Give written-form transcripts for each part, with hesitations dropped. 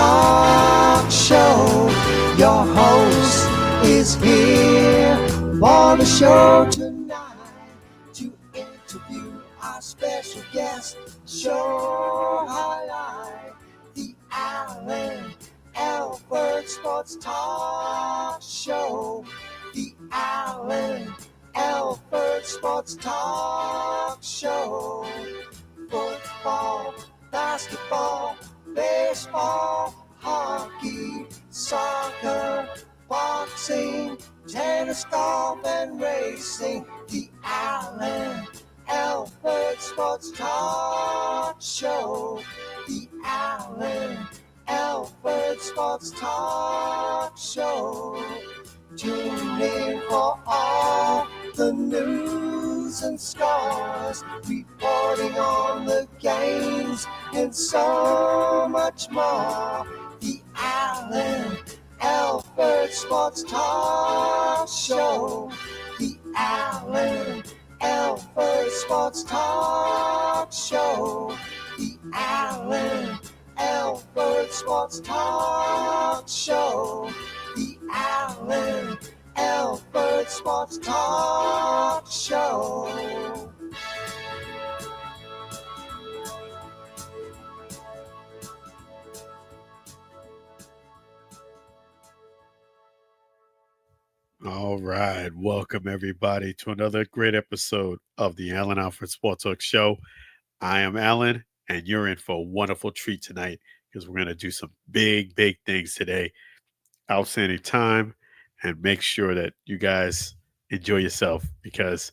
Talk Show. Your host is here for the show tonight to interview our special guest. Show highlight the Alford Sports Talk Show. The Alford Sports Talk Show. Football, basketball, baseball, hockey, soccer, boxing, tennis, golf, and racing. The Alford Sports Talk Show. The Alford Sports Talk Show. Tune in for all the news and scores, reporting on the games and so much more. The Alford Sports Talk Show. The Alford Sports Talk Show. The Alford Sports Talk Show. The Alford Sports Talk Show. All right. Welcome, everybody, to another great episode of the Alford Sports Talk Show. I am Alan, and you're in for a wonderful treat tonight because we're going to do some big things today. Outstanding time, and make sure that you guys enjoy yourself because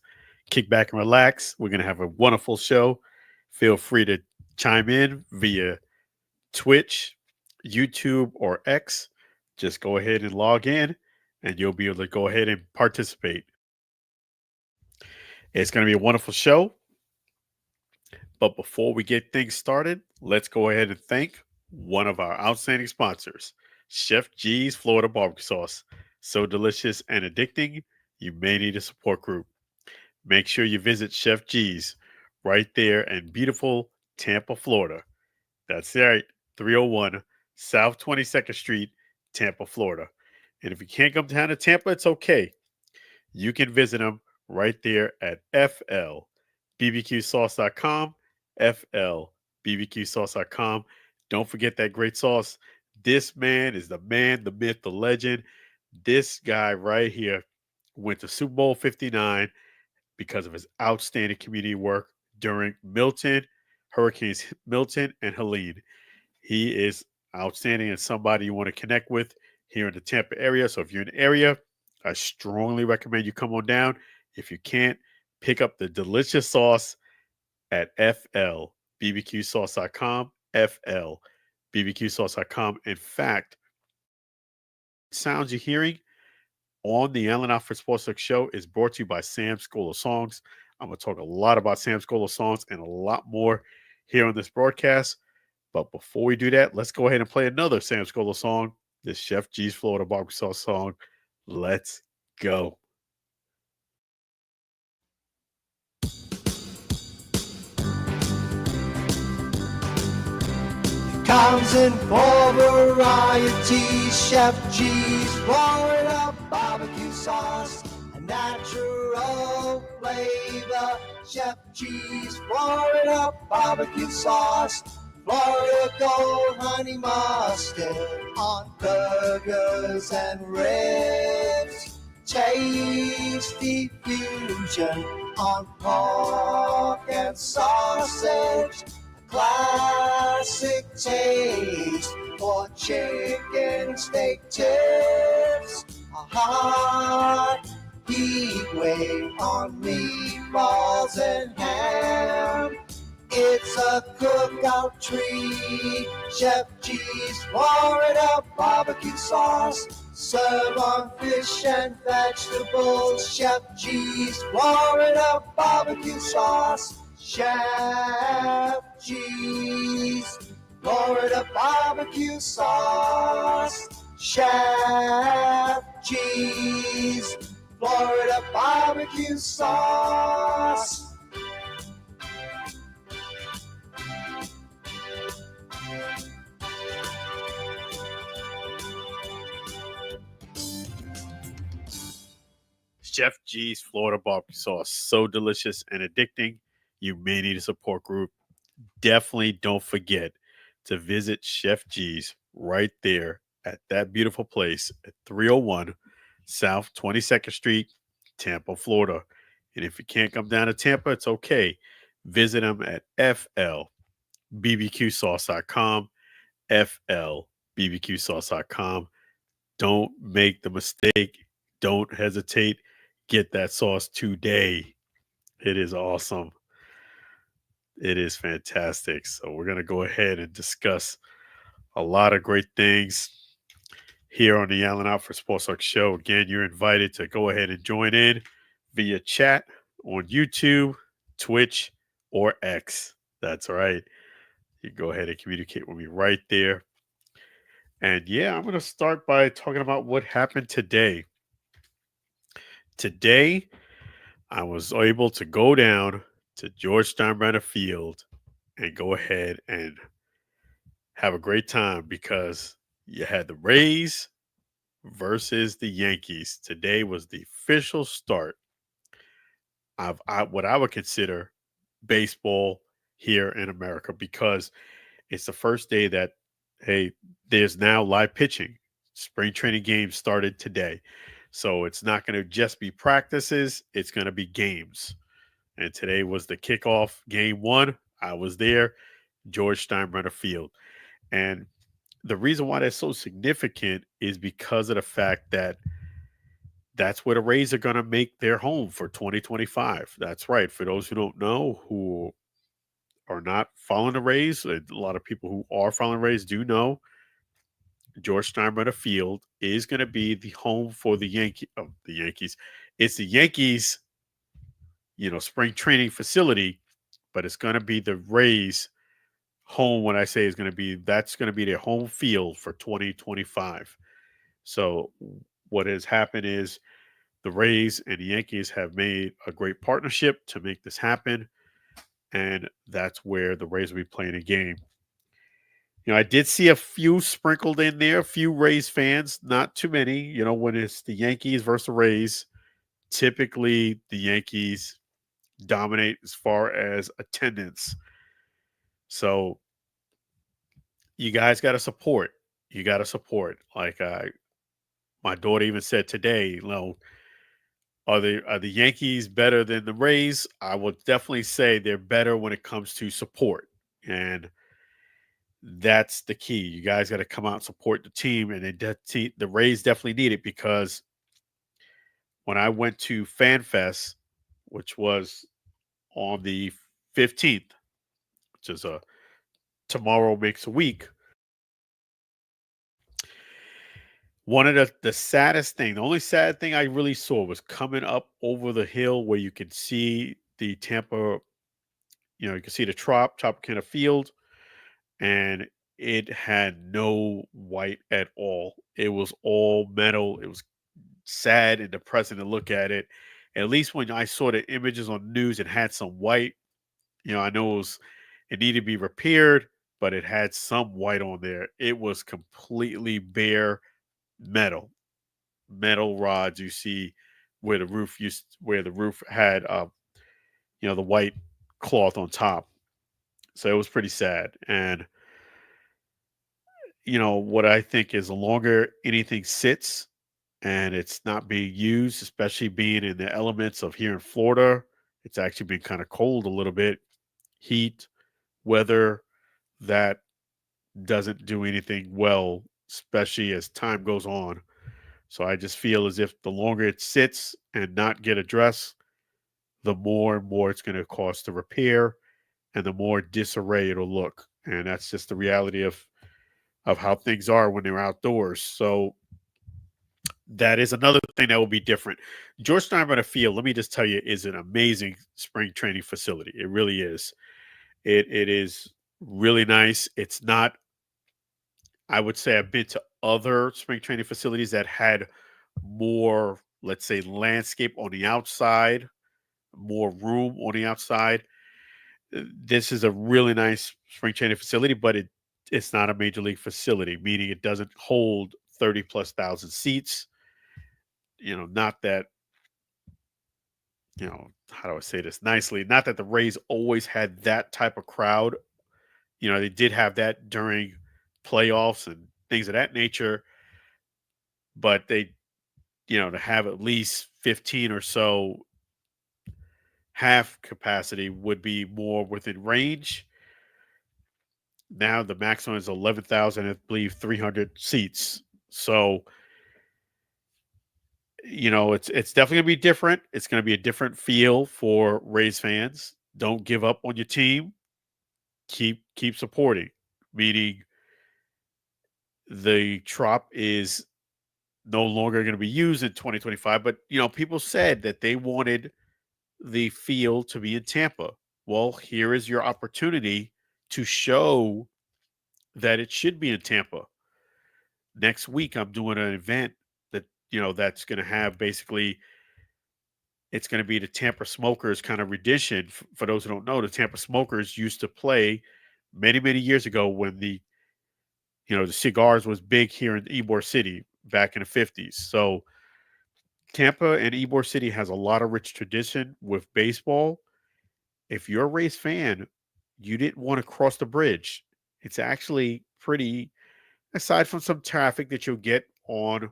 kick back and relax. We're going to have a wonderful show. Feel free to chime in via Twitch, YouTube, or X. Just go ahead and log in, and you'll be able to go ahead and participate. It's going to be a wonderful show. But before we get things started, let's go ahead and thank one of our outstanding sponsors, Chef G's Florida Barbecue Sauce. So delicious and addicting, you may need a support group. Make sure you visit Chef G's right there in beautiful Tampa, Florida. That's right, 301 South 22nd Street, Tampa, Florida. And if you can't come down to Tampa, it's okay. You can visit them right there at flbbqsauce.com, flbbqsauce.com. Don't forget that great sauce. This man is the man, the myth, the legend. This guy right here went to Super Bowl 59 because of his outstanding community work during Hurricanes Milton and Helene. He is outstanding and somebody you want to connect with here in the Tampa area. So if you're in the area, I strongly recommend you come on down. If you can't, pick up the delicious sauce at flbbqsauce.com, flbbqsauce.com. In fact, sounds you're hearing on the Alford Sports Talk Show is brought to you by Sam School of Songs. I'm going to talk a lot about Sam School of Songs and a lot more here on this broadcast. But before we do that, let's go ahead and play another Sam School of song, this Chef G's Florida Barbecue Sauce song. Let's go. Comes in four varieties. Chef G's Florida Barbecue Sauce, a natural flavor. Chef G's Florida Barbecue Sauce. Florida Gold Honey Mustard on burgers and ribs. Tasty fusion on pork and sausage. Classic taste for chicken steak tips. A hot heat wave on meatballs and ham. It's a cookout treat. Chef G's Florida Barbecue Sauce. Serve on fish and vegetables. Chef G's Florida Barbecue Sauce. Chef G's Florida Barbecue Sauce. Chef G's Florida Barbecue Sauce. Chef G's Florida barbecue sauce. So delicious and addicting. You may need a support group. Definitely don't forget to visit Chef G's right there at that beautiful place at 301 South 22nd Street, Tampa, Florida. And if you can't come down to Tampa, it's okay. Visit them at flbbqsauce.com, flbbqsauce.com. Don't make the mistake. Don't hesitate. Get that sauce today. It is awesome. It is fantastic. So we're going to go ahead and discuss a lot of great things here on the Allen Alford Sports Talk Show. Again, you're invited to go ahead and join in via chat on YouTube, Twitch, or X. That's right. You can go ahead and communicate with me right there. And yeah, I'm going to start by talking about what happened today. Today, I was able to go down to George Steinbrenner Field and go ahead and have a great time because you had the Rays versus the Yankees. Today was the official start of what I would consider baseball here in America because it's the first day that, hey, there's now live pitching. Spring training games started today. So it's not going to just be practices, it's going to be games. And today was the kickoff game one. I was there, George Steinbrenner Field. And the reason why that's so significant is because of the fact that that's where the Rays are going to make their home for 2025. That's right. For those who don't know, who are not following the Rays, a lot of people who are following the Rays do know George Steinbrenner Field is going to be the home for the Yankees. It's the Yankees, spring training facility, but it's going to be the Rays home. When I say is going to be, that's going to be their home field for 2025. So what has happened is the Rays and the Yankees have made a great partnership to make this happen. And that's where the Rays will be playing a game. I did see a few sprinkled in there, a few Rays fans, not too many. When it's the Yankees versus the Rays, typically the Yankees dominate as far as attendance. So you guys got to support. You got to support. Like my daughter even said today, are the Yankees better than the Rays? I would definitely say they're better when it comes to support. And that's the key. You guys got to come out and support the team. And the Rays definitely need it because when I went to FanFest, which was on the 15th, which is tomorrow makes a week, one of the saddest thing, the only sad thing I really saw was coming up over the hill where you can see the Tampa, you can see the Tropicana Field, and it had no white at all. It was all metal. It was sad and depressing to look at it. At least when I saw the images on the news, it had some white. I know it needed to be repaired, but it had some white on there. It was completely bare metal rods. You see where the roof had the white cloth on top. So it was pretty sad. And what I think is the longer anything sits and it's not being used, especially being in the elements of here in Florida, it's actually been kind of cold a little bit, heat, weather, that doesn't do anything well, especially as time goes on. So I just feel as if the longer it sits and not get addressed, the more and more it's going to cost to repair and the more disarray it'll look. And that's just the reality of how things are when they're outdoors. So that is another thing that will be different. George Steinbrenner Field, let me just tell you, is an amazing spring training facility. It really is. It is really nice. It's not, I would say I've been to other spring training facilities that had more, let's say, landscape on the outside, more room on the outside. This is a really nice spring training facility, but it's not a major league facility, meaning it doesn't hold 30 plus thousand seats. Not that how do I say this nicely? Not that the Rays always had that type of crowd. They did have that during playoffs and things of that nature, but to have at least 15 or so half capacity would be more within range. Now the maximum is 11,000, I believe, 300 seats. So, it's definitely gonna be different. It's gonna be a different feel for Rays fans. Don't give up on your team. Keep supporting. Meaning the Trop is no longer going to be used in 2025. But people said that they wanted the field to be in Tampa. Well, here is your opportunity to show that it should be in Tampa. Next week, I'm doing an event that that's going to have basically it's going to be the Tampa Smokers kind of rendition. For those who don't know, the Tampa Smokers used to play many years ago when the cigars was big here in Ybor City back in the 50s. So Tampa and Ybor City has a lot of rich tradition with baseball. If you're a Rays fan, you didn't want to cross the bridge. It's actually pretty, aside from some traffic that you'll get on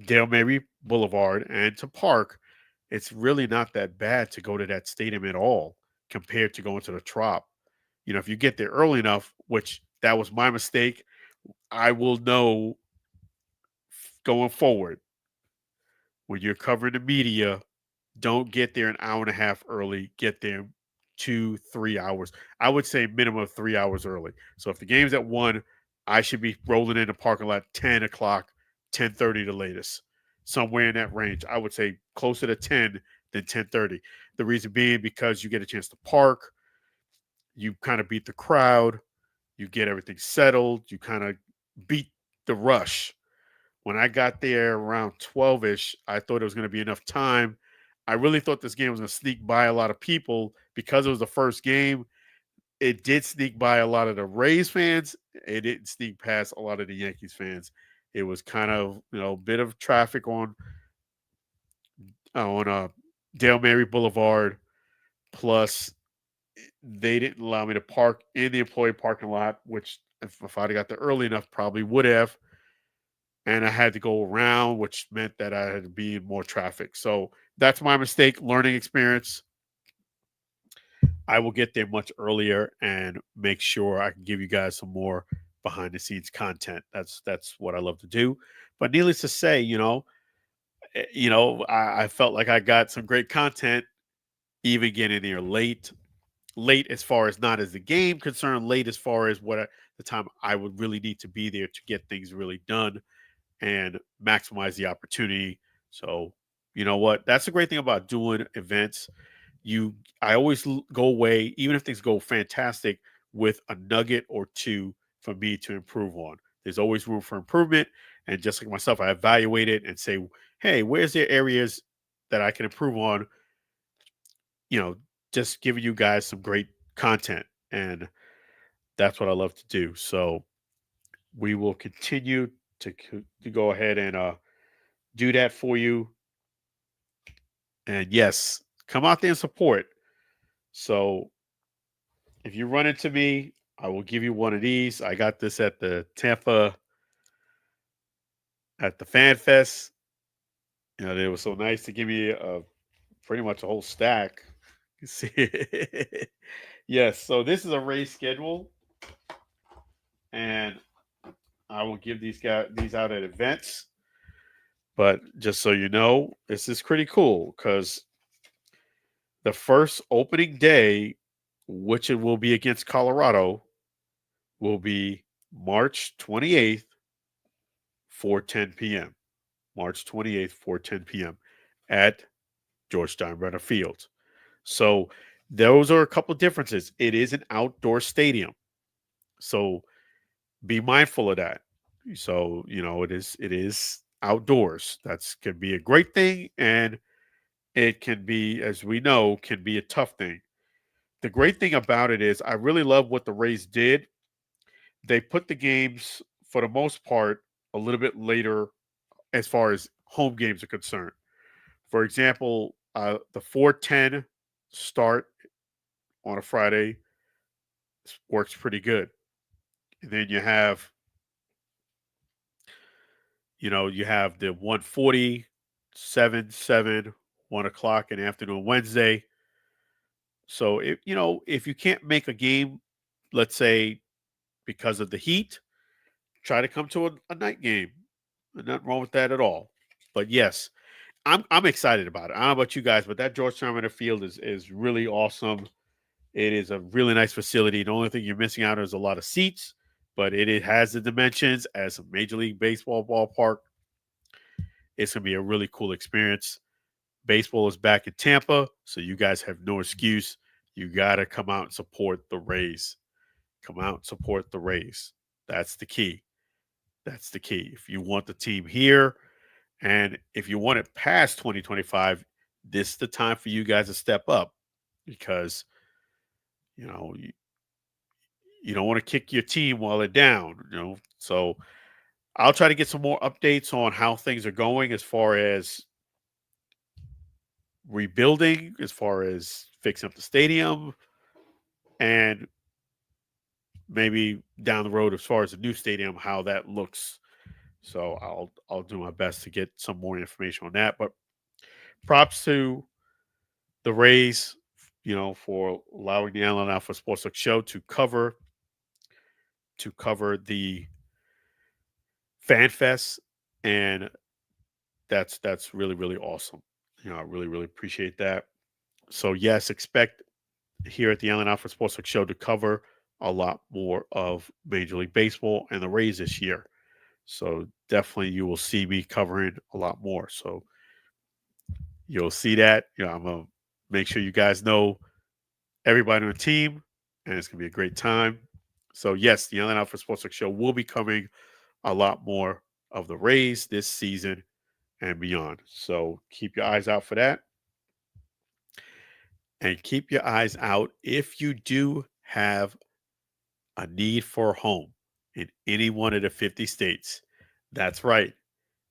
Dale Mary Boulevard and to Park, it's really not that bad to go to that stadium at all compared to going to the Trop. If you get there early enough, which that was my mistake, I will know going forward when you're covering the media, don't get there an hour and a half early. Get there 2-3 hours. I would say minimum of 3 hours early. So if the game's at 1, I should be rolling in the parking lot 10 o'clock, 10:30 the latest, somewhere in that range. I would say closer to 10 than 10:30. The reason being because you get a chance to park, you kind of beat the crowd, you get everything settled, you kind of beat the rush. When I got there around 12ish, I thought it was going to be enough time. I really thought this game was going to sneak by a lot of people because it was the first game. It did sneak by a lot of the Rays fans. It didn't sneak past a lot of the Yankees fans. It was kind of a bit of traffic on Dale Mary Boulevard. Plus, they didn't allow me to park in the employee parking lot, which if I'd got there early enough, probably would have. And I had to go around, which meant that I had to be in more traffic. So that's my mistake, learning experience. I will get there much earlier and make sure I can give you guys some more behind the scenes content. That's what I love to do. But needless to say, I felt like I got some great content, even getting there late as far as not as the game concerned, late as far as the time I would really need to be there to get things really done and maximize the opportunity. So, you know what? That's the great thing about doing events. I always go away, even if things go fantastic, with a nugget or two for me to improve on. There's always room for improvement. And just like myself, I evaluate it and say, hey, where's there areas that I can improve on? You know, just giving you guys some great content. And that's what I love to do. So we will continue to go ahead and do that for you. And yes, come out there and support. So if you run into me, I will give you one of these. I got this at the Tampa at the Fan Fest. It was so nice to give me pretty much a whole stack. You see it. Yes, so this is a race schedule, and I will give these out at events. But just so you know, this is pretty cool because the first opening day, which it will be against Colorado, will be March 28th, 4:10 p.m. March 28th, 4:10 p.m. at George Steinbrenner Field. So those are a couple differences. It is an outdoor stadium. So be mindful of that. So, it is outdoors. That's can be a great thing, and it can be, as we know, can be a tough thing. The great thing about it is I really love what the Rays did. They put the games, for the most part, a little bit later as far as home games are concerned. For example, The 4:10 start on a Friday works pretty good. And then you have the 1:40, 7, 1 o'clock in the afternoon Wednesday. So if you can't make a game, let's say because of the heat, try to come to a night game. There's nothing wrong with that at all. But yes, I'm excited about it. I don't know about you guys, but that Georgetown Minor Field is really awesome. It is a really nice facility. The only thing you're missing out on is a lot of seats, but it has the dimensions as a Major League Baseball ballpark. It's gonna be a really cool experience. Baseball is back in Tampa, so you guys have no excuse. You gotta come out and support the Rays. Come out and support the Rays. That's the key. That's the key. If you want the team here, and if you want it past 2025, this is the time for you guys to step up because you know you, you don't want to kick your team while they're down. So I'll try to get some more updates on how things are going as far as rebuilding, as far as fixing up the stadium, and maybe down the road as far as the new stadium, how that looks. So I'll do my best to get some more information on that. But props to the Rays, for allowing the Allen Alford Sports Talk show to cover the Fan Fest, and that's really really awesome. I really really appreciate that. So yes, expect here at the Allen Alford Sports Talk show to cover a lot more of Major League Baseball and the Rays this year. So definitely you will see me covering a lot more. So you'll see that. I'm gonna make sure you guys know everybody on the team, and it's gonna be a great time. So yes, the Allen Alford Sports Talk show will be covering a lot more of the Rays this season and beyond. So keep your eyes out for that. And keep your eyes out if you do have a need for a home in any one of the 50 states. That's right.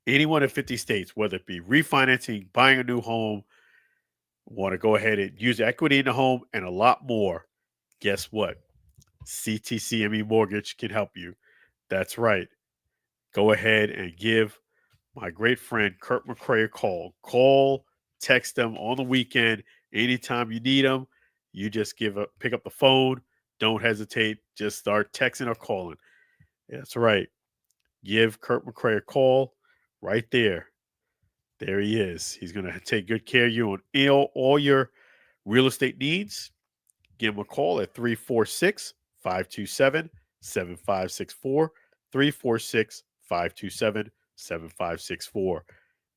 Any one of 50 states, whether it be refinancing, buying a new home, want to go ahead and use equity in the home, and a lot more. Guess what? CTCME Mortgage can help you. That's right. Go ahead and give my great friend Kurt McCray a call. Call, text them on the weekend, anytime you need them. You just pick up the phone. Don't hesitate. Just start texting or calling. That's right. Give Kurt McCray a call right there. There he is. He's going to take good care of you on all your real estate needs. Give him a call at 346 527 7564. 346 527 7564.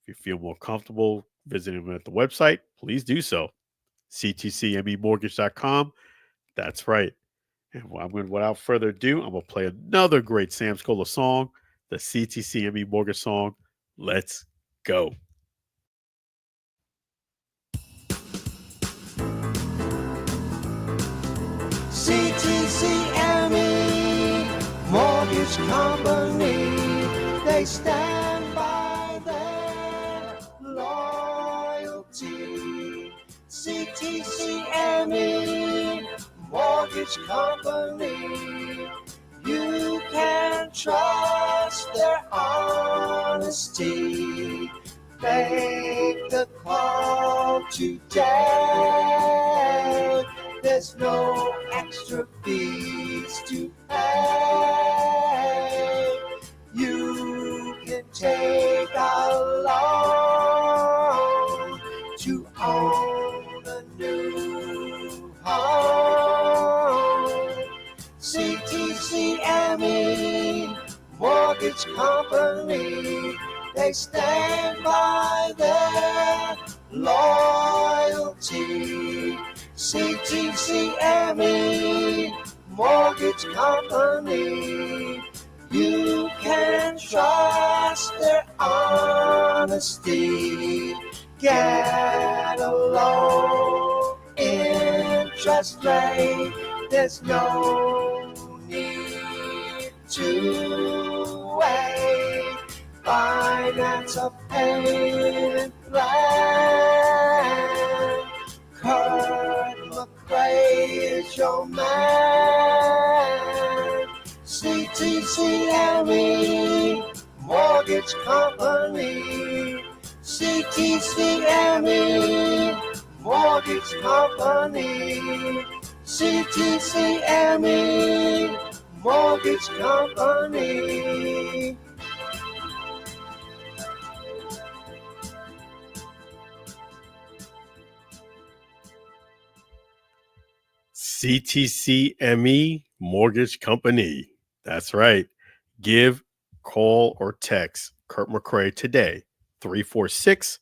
If you feel more comfortable visiting him at the website, please do so. CTCMEmortgage.com. That's right. And without further ado, I'm going to play another great Sam Scola song, the CTCME Mortgage song. Let's go. CTCME Mortgage Company, they stand by their loyalty. CTCME Mortgage Company, you can trust their honesty. Make the call today. There's no extra fees to pay. You can take a loan to own a new home. CTCME Mortgage Company, they stand by their loyalty. CTCME Mortgage Company, you can trust their honesty. Get a low interest rate, there's no need to wait. Finance a payment plan. CTCME Mortgage Company. CTCME Mortgage Company. CTCME Mortgage Company. CTCME Mortgage Company. That's right. Give, call, or text Kurt McCrae today, 346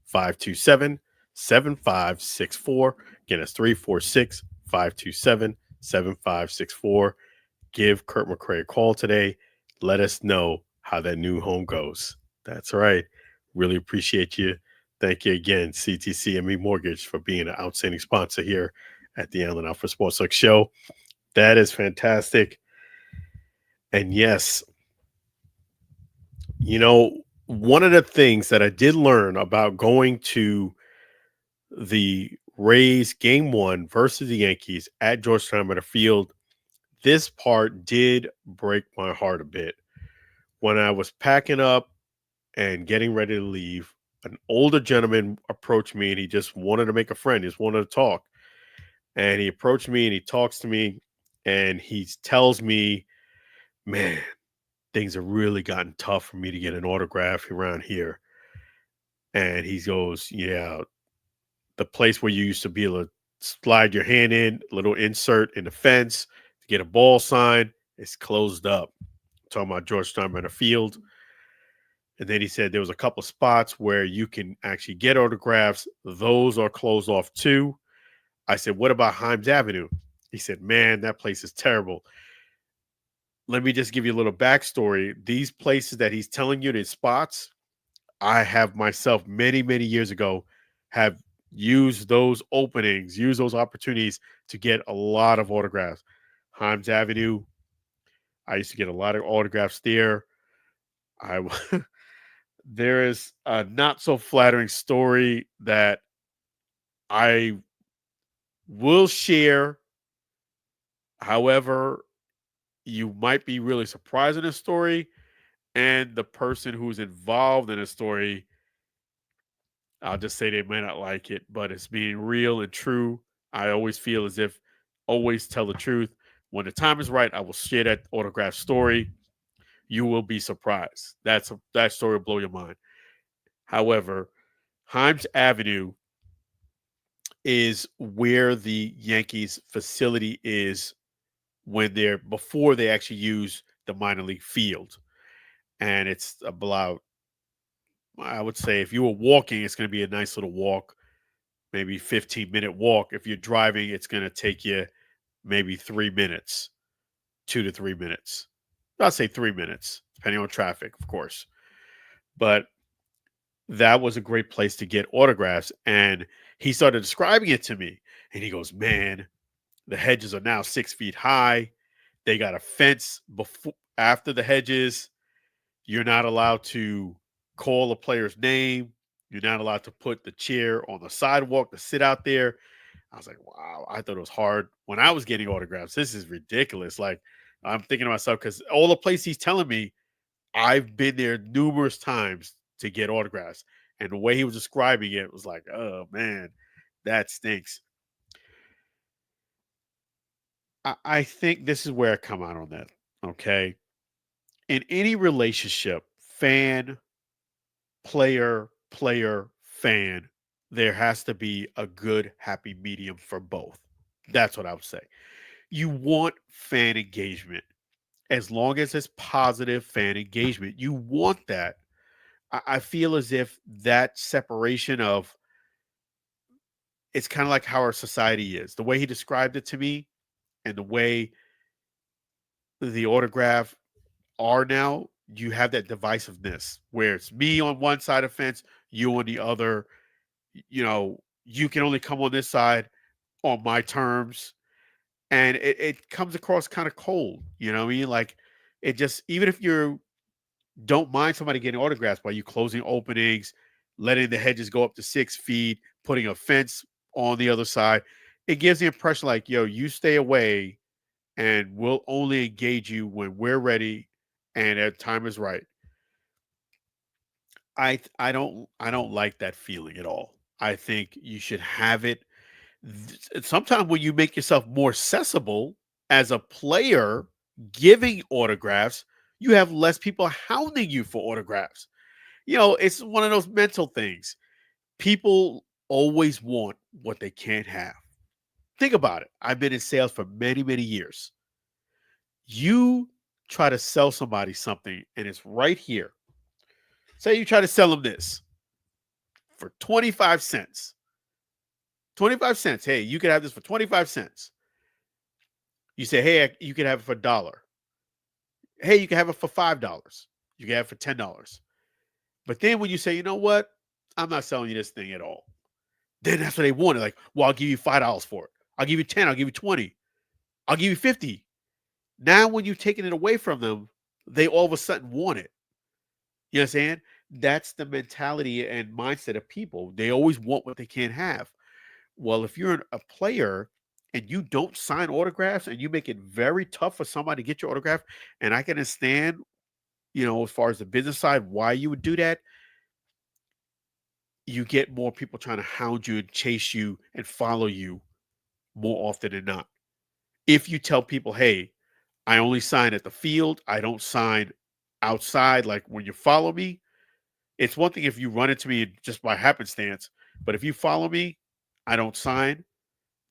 527 7564. Again, it's 346 527 7564. Give Kurt McCrae a call today. Let us know how that new home goes. That's right. Really appreciate you. Thank you again, CTCME Mortgage, for being an outstanding sponsor here at the Allen Alford Sports Talk Show. That is fantastic. And yes, one of the things that I did learn about going to the Rays game one versus the Yankees at Georgetown at a field, this part did break my heart a bit. When I was packing up and getting ready to leave, an older gentleman approached me and he just wanted to make a friend. He just wanted to talk. And he approached me and he talks to me and he tells me, man, things have really gotten tough for me to get an autograph around here. And he goes, yeah, the place where you used to be able to slide your hand in, a little insert in the fence to get a ball sign, is closed up. I'm talking about Georgetown at a field. And then he said there was a couple of spots where you can actually get autographs. Those are closed off too. I said, what about Himes Avenue? He said, man, that place is terrible. Let me just give you a little backstory. These places that he's telling you, these spots, I have myself many, many years ago have used those openings, used those opportunities to get a lot of autographs. Himes Avenue, I used to get a lot of autographs there. There is a not so flattering story that I will share. However, you might be really surprised in this story, and the person who's involved in the story, I'll just say they may not like it, but it's being real and true. I always feel as if always tell the truth. When the time is right, I will share that autograph story. You will be surprised. That story will blow your mind. However, Himes Avenue is where the Yankees facility is before they actually use the minor league field. And it's about, I would say, if you were walking, it's going to be a nice little walk, maybe 15-minute walk. If you're driving, it's going to take you maybe 3 minutes, 2 to 3 minutes. I'll say 3 minutes, depending on traffic, of course. But that was a great place to get autographs. And he started describing it to me. And he goes, man, the hedges are now 6 feet high. They got a fence after the hedges. You're not allowed to call a player's name. You're not allowed to put the chair on the sidewalk to sit out there. I was like, wow, I thought it was hard when I was getting autographs. This is ridiculous. Like, I'm thinking to myself, because all the places he's telling me, I've been there numerous times to get autographs. And the way he was describing it was like, oh, man, that stinks. I think this is where I come out on that, okay? In any relationship, fan, player, fan, there has to be a good, happy medium for both. That's what I would say. You want fan engagement. As long as it's positive fan engagement, you want that. I feel as if that separation of it's kind of like how our society is. The way he described it to me and the way the autograph are now, you have that divisiveness where it's me on one side of the fence, you on the other. You can only come on this side on my terms. And it comes across kind of cold, you know what I mean? Like, it just, even if you don't mind somebody getting autographs by you closing openings, letting the hedges go up to 6 feet, putting a fence on the other side, it gives the impression like, yo, you stay away and we'll only engage you when we're ready and at time is right. I don't like that feeling at all. I think you should have it. Sometimes when you make yourself more accessible as a player, giving autographs, you have less people hounding you for autographs. It's one of those mental things. People always want what they can't have. Think about it. I've been in sales for many, many years. You try to sell somebody something and it's right here. Say you try to sell them this for 25 cents. 25 cents. Hey, you can have this for 25 cents. You say, hey, you can have it for a dollar. Hey, you can have it for $5. You can have it for $10. But then when you say, you know what? I'm not selling you this thing at all. Then that's what they want. Like, well, I'll give you $5 for it. I'll give you 10. I'll give you 20. I'll give you 50. Now, when you've taken it away from them, they all of a sudden want it. You know what I'm saying? That's the mentality and mindset of people. They always want what they can't have. Well, if you're a player and you don't sign autographs and you make it very tough for somebody to get your autograph, and I can understand, as far as the business side, why you would do that, you get more people trying to hound you and chase you and follow you more often than not. If you tell people, hey, I only sign at the field, I don't sign outside, like when you follow me, it's one thing if you run into me just by happenstance, but if you follow me, I don't sign,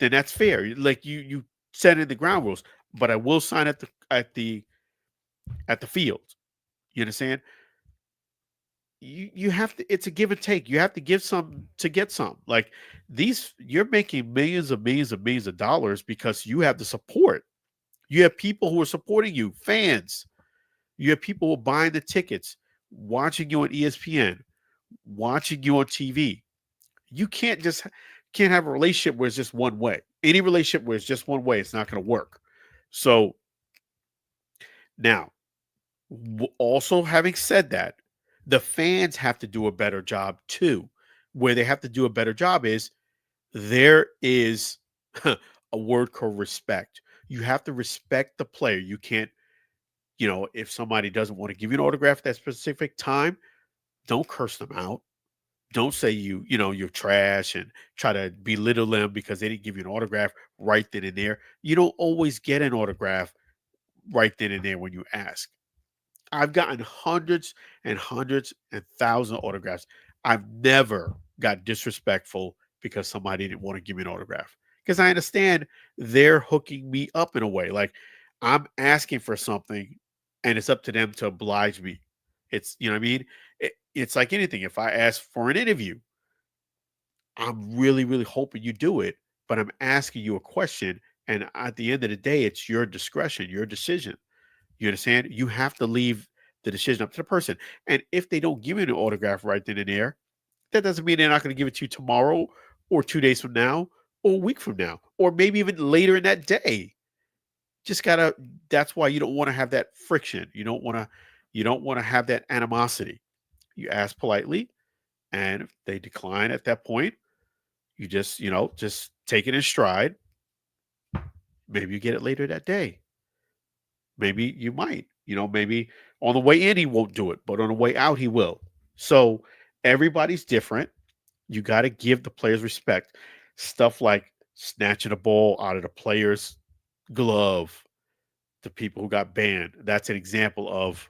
then that's fair. Like you set in the ground rules, but I will sign at the field. You understand? You have to. It's a give and take. You have to give some to get some. Like these, you're making millions of dollars because you have the support. You have people who are supporting you, fans. You have people who are buying the tickets, watching you on ESPN, watching you on TV. You can't have a relationship where it's just one way. Any relationship where it's just one way, it's not going to work. So now, also having said that, the fans have to do a better job too. Where they have to do a better job is there is a word called respect. You have to respect the player. You can't, if somebody doesn't want to give you an autograph at that specific time, don't curse them out. Don't say you're trash and try to belittle them because they didn't give you an autograph right then and there. You don't always get an autograph right then and there when you ask. I've gotten hundreds and hundreds and thousands of autographs. I've never got disrespectful because somebody didn't want to give me an autograph. Because I understand they're hooking me up in a way. Like I'm asking for something and it's up to them to oblige me. It's, you know what I mean? It's like anything. If I ask for an interview, I'm really, really hoping you do it, but I'm asking you a question. And at the end of the day, it's your discretion, your decision. You understand? You have to leave the decision up to the person. And if they don't give you an autograph right then and there, that doesn't mean they're not going to give it to you tomorrow or 2 days from now or a week from now, or maybe even later in that day. Just gotta, that's why you don't want to have that friction. You don't want to have that animosity. You ask politely, and if they decline at that point, you just take it in stride. Maybe you get it later that day. Maybe you might. Maybe on the way in he won't do it, but on the way out he will. So everybody's different. You got to give the players respect. Stuff like snatching a ball out of the player's glove, the people who got banned. That's an example of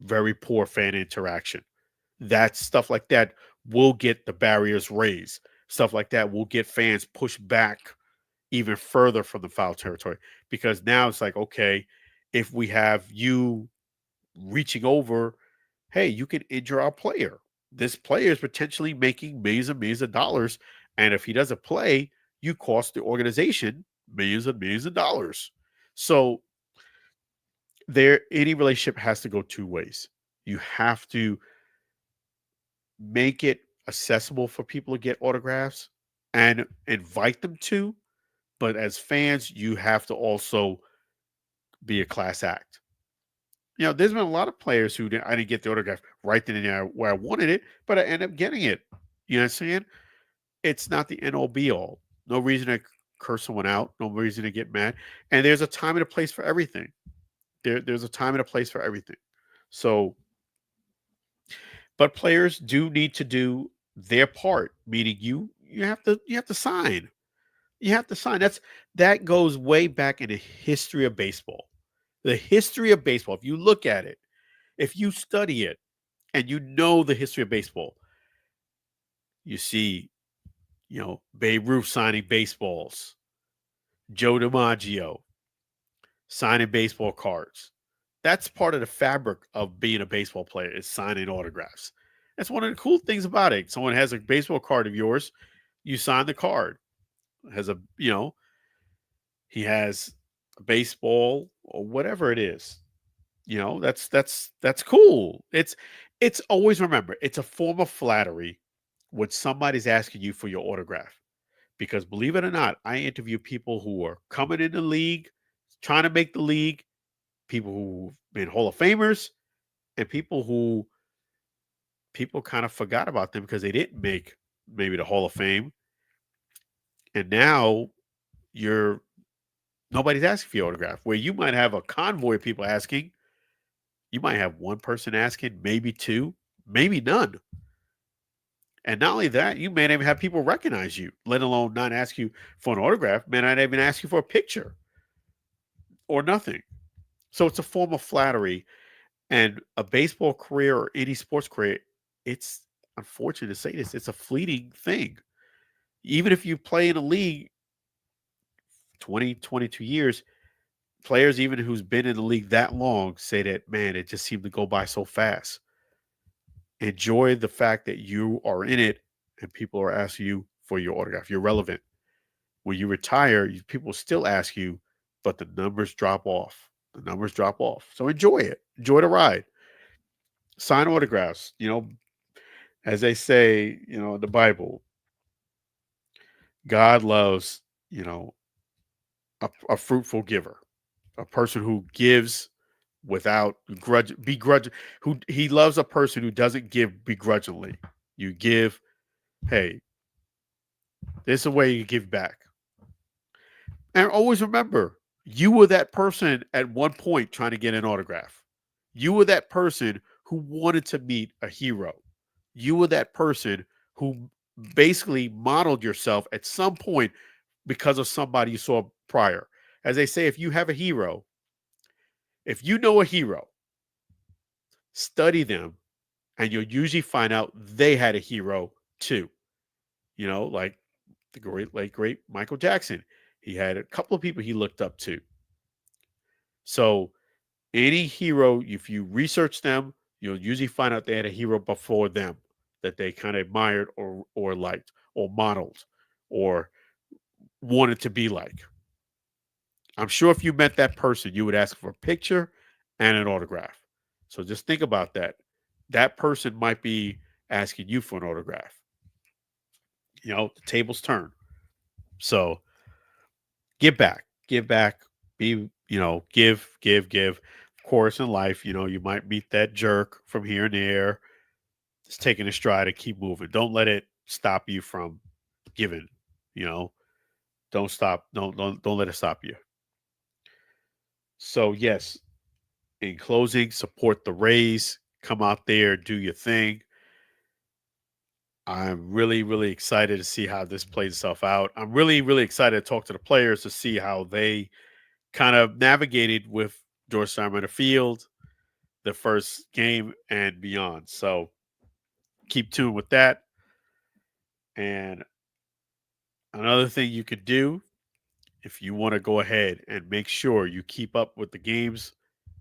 very poor fan interaction. That stuff like that will get the barriers raised. Stuff like that will get fans pushed back even further from the foul territory because now it's like, okay, if we have you reaching over, hey, you can injure our player. This player is potentially making millions and millions of dollars. And if he doesn't play, you cost the organization millions and millions of dollars. So any relationship has to go two ways. You have to make it accessible for people to get autographs and invite them to. But as fans, you have to also be a class act. There's been a lot of players I didn't get the autograph right then and there where I wanted it, but I ended up getting it. You know what I'm saying? It's not the end all be all. No reason to curse someone out, no reason to get mad. And there's a time and a place for everything. There's a time and a place for everything. So, but players do need to do their part, meaning you have to sign. You have to sign. That goes way back in the history of baseball. The history of baseball, if you look at it, if you study it and you know the history of baseball, you see, Babe Ruth signing baseballs, Joe DiMaggio signing baseball cards. That's part of the fabric of being a baseball player is signing autographs. That's one of the cool things about it. Someone has a baseball card of yours, you sign the card. Has a, he has a baseball or whatever it is. That's cool. It's always remember, it's a form of flattery when somebody's asking you for your autograph. Because believe it or not, I interview people who are coming in the league, trying to make the league, people who've been Hall of Famers, and people kind of forgot about them because they didn't make maybe the Hall of Fame. And now you're nobody's asking for your autograph. Where you might have a convoy of people asking, you might have one person asking, maybe two, maybe none. And not only that, you may not even have people recognize you, let alone not ask you for an autograph, may not even ask you for a picture or nothing. So it's a form of flattery. And a baseball career or any sports career, it's unfortunate to say this, it's a fleeting thing. Even if you play in a league 20, 22 years, players even who's been in the league that long say that, man, it just seemed to go by so fast. Enjoy the fact that you are in it and people are asking you for your autograph. You're relevant. When you retire, people still ask you, but the numbers drop off. The numbers drop off. So enjoy it. Enjoy the ride. Sign autographs. As they say, in the Bible, God loves, a fruitful giver, a person who gives without begrudge, who he loves a person who doesn't give begrudgingly. You give, hey, there's a way you give back. And always remember, you were that person at one point trying to get an autograph. You were that person who wanted to meet a hero. You were that person who basically modeled yourself at some point because of somebody you saw prior. As they say, if you have a hero, if you know a hero, study them and you'll usually find out they had a hero too. Like the great Michael Jackson. He had a couple of people he looked up to. So any hero, if you research them, you'll usually find out they had a hero before them that they kind of admired or liked or modeled or wanted to be like. I'm sure if you met that person, you would ask for a picture and an autograph. So just think about that. That person might be asking you for an autograph. The tables turn. So give back, be, give. Of course, in life, you might meet that jerk from here and there. Just taking a stride and keep moving. Don't let it stop you from giving. You know, don't stop. Don't let it stop you. So yes, in closing, support the Rays. Come out there, do your thing. I'm really, really excited to see how this plays itself out. I'm really, really excited to talk to the players to see how they kind of navigated with George Steinbrenner Field, the first game and beyond. So keep tuned with that. And another thing you could do if you want to go ahead and make sure you keep up with the games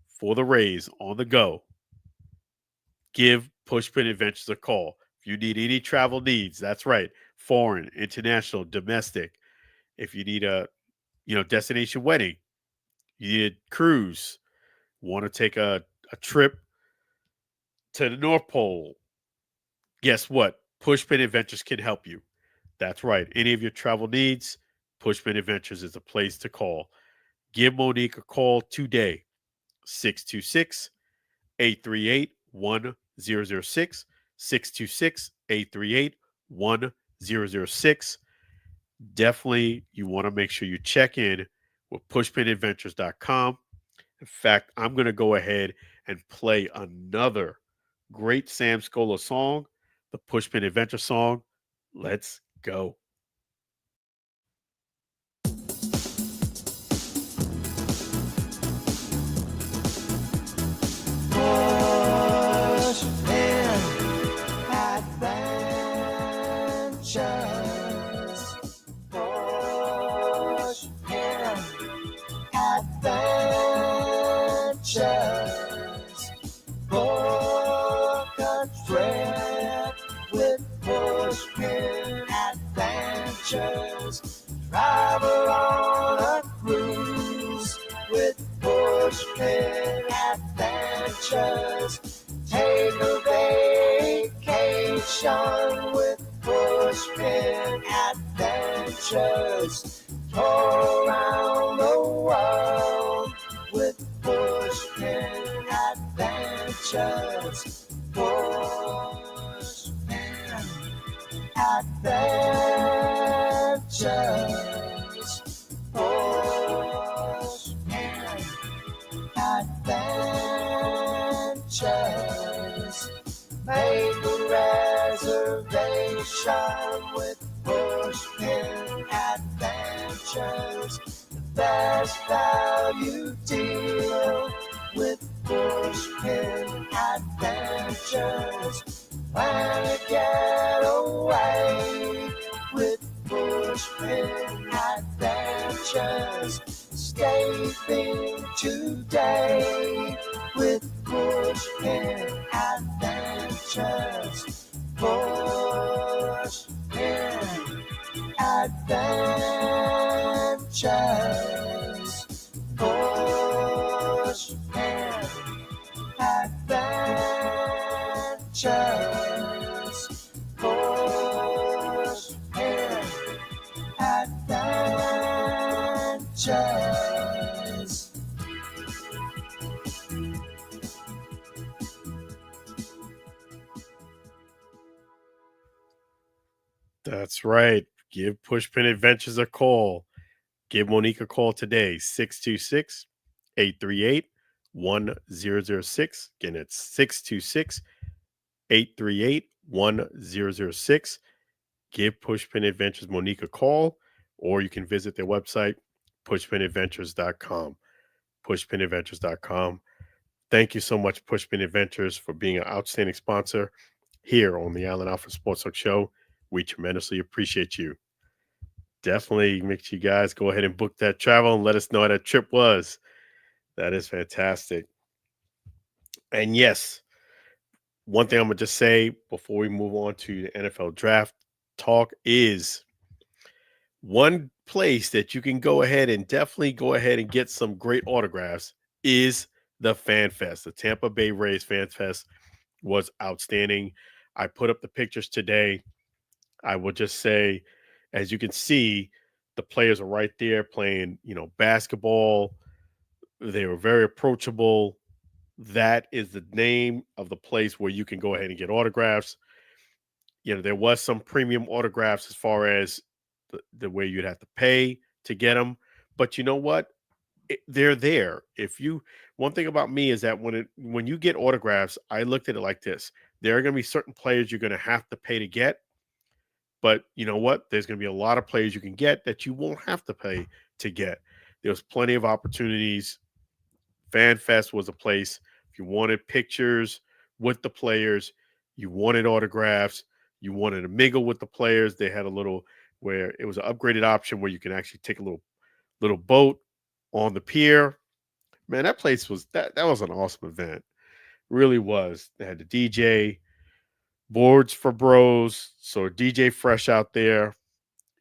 for the Rays on the go, give Pushpin Adventures a call. If you need any travel needs, that's right, foreign, international, domestic. If you need a destination wedding, you need a cruise, want to take a trip to the North Pole, guess what? Pushpin Adventures can help you. That's right. Any of your travel needs, Pushpin Adventures is a place to call. Give Monique a call today, 626 838 1006. 626 838 1006. definitely you want to make sure you check in with pushpinadventures.com. In fact, I'm going to go ahead and play another great Sam Scola song, the Pushpin Adventure song. Let's go. Push in adventures. Push in adventures. Book a trip with Pushpin Adventures. Travel on a cruise with Pushpin Adventures. Take a vacation with Pushpin Adventures. Tour around the world with Pushpin Adventures. Pushpin Adventures. Pushpin Adventures. Make a reservation with Pushpin Adventures. The best value deal with Pushpin Adventures. Plan a getaway with Pushpin Adventures. Escaping today with Pushpin Adventures. Pushpin Adventures. Pushpin Adventures. Pushpin Adventures. That's right. Give Pushpin Adventures a call. Give Monique a call today, 626 838 1006. Again, it's 626 838 1006. Give Pushpin Adventures Monique a call, or you can visit their website, pushpinadventures.com. Pushpinadventures.com. Thank you so much, Pushpin Adventures, for being an outstanding sponsor here on the Allen Alford Sports Talk Show. We tremendously appreciate you. Definitely make sure you guys go ahead and book that travel and let us know how that trip was. That is fantastic. And yes, one thing I'm going to just say before we move on to the NFL draft talk is one place that you can go ahead and definitely go ahead and get some great autographs is the Fan Fest. The Tampa Bay Rays Fan Fest was outstanding. I put up the pictures today. I will just say, as you can see, the players are right there playing, basketball. They were very approachable. That is the name of the place where you can go ahead and get autographs. There was some premium autographs as far as the way you'd have to pay to get them. But you know what? They're there. One thing about me is that when you get autographs, I looked at it like this. There are going to be certain players you're going to have to pay to get. But you know what? There's going to be a lot of players you can get that you won't have to pay to get. There's plenty of opportunities. Fan Fest was a place. If you wanted pictures with the players, you wanted autographs, you wanted to mingle with the players, they had a little where it was an upgraded option where you can actually take a little boat on the pier. Man, that place was that was an awesome event. Really was. They had the DJ, boards for bros. So DJ Fresh out there.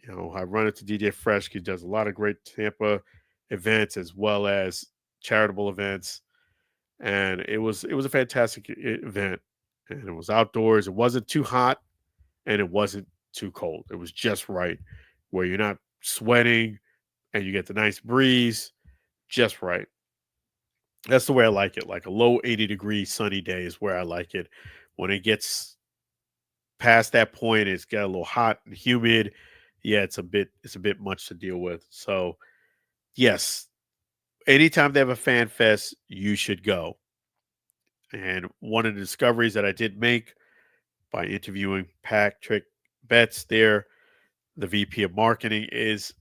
I run into DJ Fresh. He does a lot of great Tampa events as well as charitable events. And it was a fantastic event. And it was outdoors. It wasn't too hot and it wasn't too cold. It was just right where you're not sweating and you get the nice breeze, just right. That's the way I like it. Like a low 80-degree sunny day is where I like it. When it gets past that point, it's got a little hot and humid. yeah, it's a bit much to deal with. So yes, anytime they have a fan fest, you should go. And one of the discoveries that I did make by interviewing Patrick Betts there, the VP of marketing, is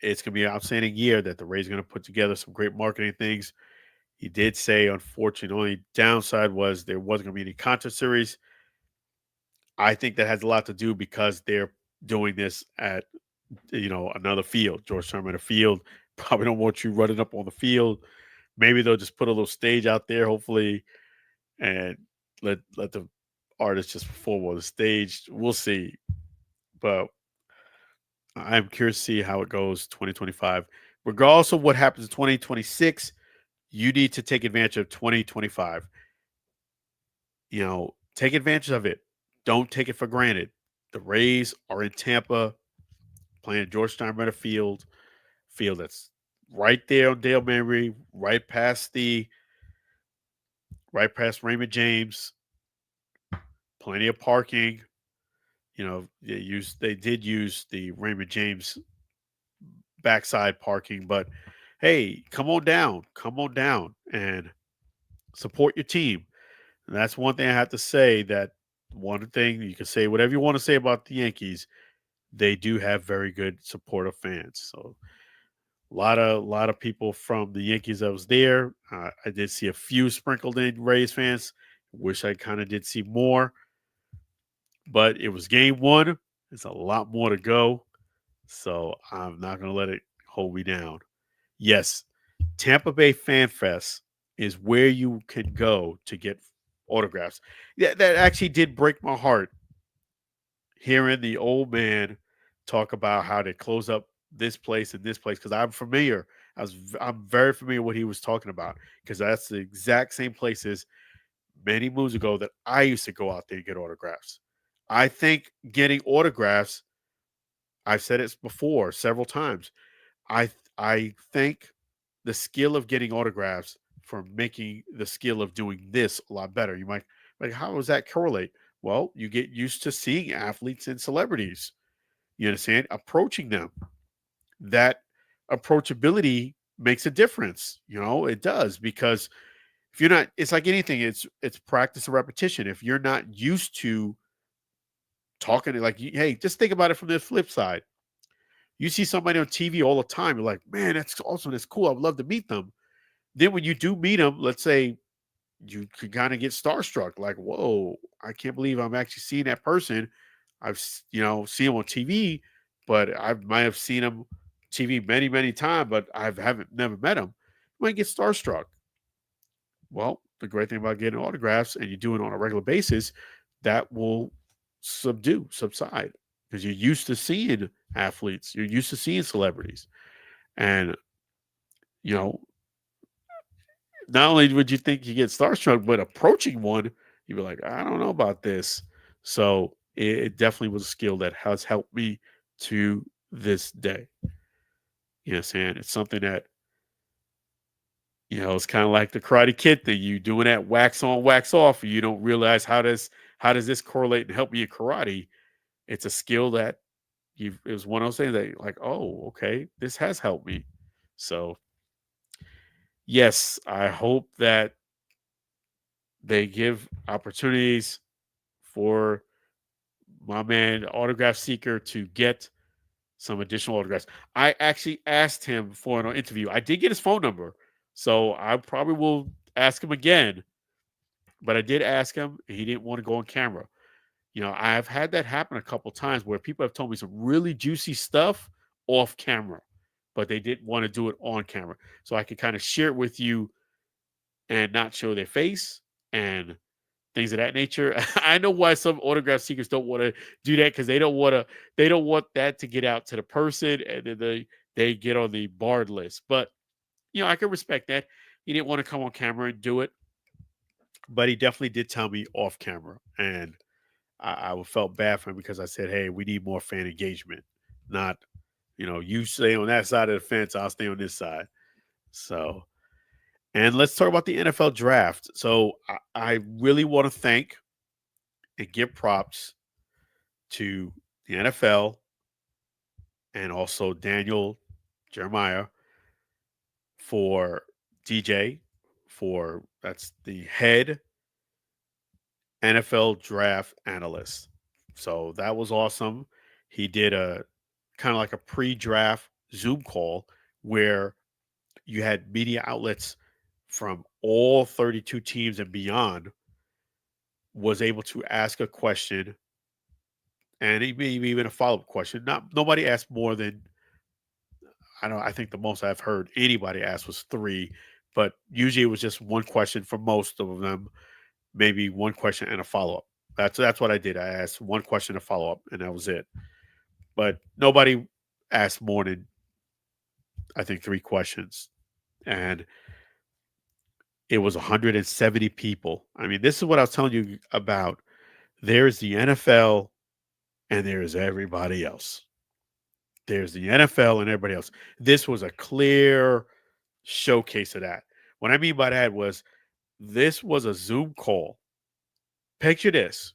it's going to be an outstanding year that the Rays are going to put together some great marketing things. He did say, unfortunately, the only downside was there wasn't going to be any concert series. I think that has a lot to do because they're doing this at another field, George Sherman Field. Probably don't want you running up on the field. Maybe they'll just put a little stage out there, hopefully, and let the artist just perform on the stage. We'll see, but I'm curious to see how it goes 2025. Regardless of what happens in 2026, you need to take advantage of 2025. Take advantage of it. Don't take it for granted. The Rays are in Tampa playing at George Steinbrenner field that's right there on Dale Mabry, right past Raymond James. Plenty of parking. They did use the Raymond James backside parking, but hey, come on down, and support your team. And that's one thing I have to say. That one thing you can say whatever you want to say about the Yankees, they do have very good supportive fans. So a lot of people from the Yankees that was there. I did see a few sprinkled in Rays fans. Wish I kind of did see more, but it was game one. There's a lot more to go, so I'm not going to let it hold me down. Yes, Tampa Bay Fan Fest is where you can go to get autographs. Yeah, that actually did break my heart hearing the old man talk about how they close up this place and this place because I'm familiar. I'm very familiar with what he was talking about because that's the exact same places many moons ago that I used to go out there and get autographs. I think getting autographs, I've said it before several times. I think the skill of getting autographs for making the skill of doing this a lot better. You might like, how does that correlate? Well, you get used to seeing athletes and celebrities. You understand? Approaching them. That approachability makes a difference. It does because if you're not, it's like anything. It's practice and repetition. If you're not used to talking to hey, just think about it from the flip side. You see somebody on TV all the time. You're like, man, that's awesome. That's cool. I'd love to meet them. Then when you do meet them, let's say you could kind of get starstruck, like, whoa, I can't believe I'm actually seeing that person. I've seen him on TV, but I might have seen him TV many, many times, but I haven't never met him. You might get starstruck. Well, the great thing about getting autographs and you do it on a regular basis, that will subside because you're used to seeing athletes, you're used to seeing celebrities, and you know not only would you think you get starstruck, but approaching one, you'd be like, I don't know about this. So it definitely was a skill that has helped me to this day. You know what I'm saying? It's something that, it's kind of like the Karate Kid thing. You doing that wax on, wax off, and you don't realize how does this correlate and help me in karate. It's a skill that it was one of those things that like, oh, okay, this has helped me. So yes, I hope that they give opportunities for my man autograph seeker to get some additional autographs. I actually asked him for an interview. I did get his phone number, so I probably will ask him again. But I did ask him, and he didn't want to go on camera. I've had that happen a couple times where people have told me some really juicy stuff off camera, but they didn't want to do it on camera. So I could kind of share it with you and not show their face and things of that nature. I know why some autograph seekers don't want to do that because they don't want that to get out to the person and then they get on the barred list. But I can respect that. He didn't want to come on camera and do it, but he definitely did tell me off camera, and I felt bad for him because I said, "Hey, we need more fan engagement, not you stay on that side of the fence, I'll stay on this side." So, and let's talk about the NFL draft. So, I really want to thank and give props to the NFL and also Daniel Jeremiah for DJ, for that's the head NFL draft analyst. So that was awesome. He did a kind of like a pre-draft Zoom call where you had media outlets from all 32 teams and beyond was able to ask a question and maybe even a follow-up question. Not nobody asked more than I think the most I've heard anybody ask was three, but usually it was just one question for most of them, maybe one question and a follow-up. That's what I did. I asked one question and follow-up, and that was it. But nobody asked more than I think three questions. And it was 170 people. I mean, this is what I was telling you about. There's the NFL and there's everybody else. There's the NFL and everybody else. This was a clear showcase of that. What I mean by that was this was a Zoom call. Picture this,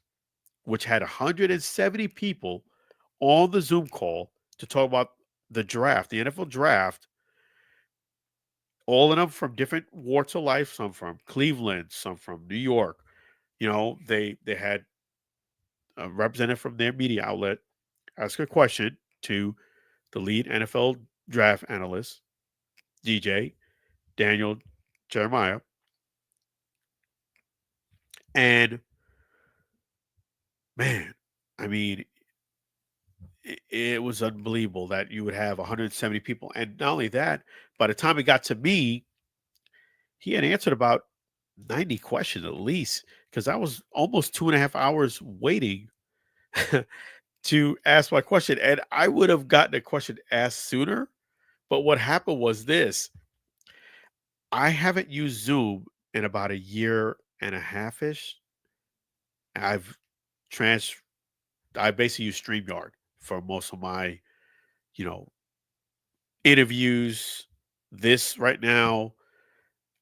which had 170 people on the Zoom call to talk about the draft, the NFL draft, all of them from different walks of life, some from Cleveland, some from New York. They had a representative from their media outlet ask a question to the lead NFL draft analyst, DJ Daniel Jeremiah, and man, I mean, it was unbelievable that you would have 170 people, and not only that, by the time it got to me, he had answered about 90 questions at least, because I was almost 2.5 hours waiting to ask my question. And I would have gotten a question asked sooner. But what happened was this: I haven't used Zoom in about a year and a half ish. I've trans I basically use StreamYard for most of my, you know, interviews. This right now,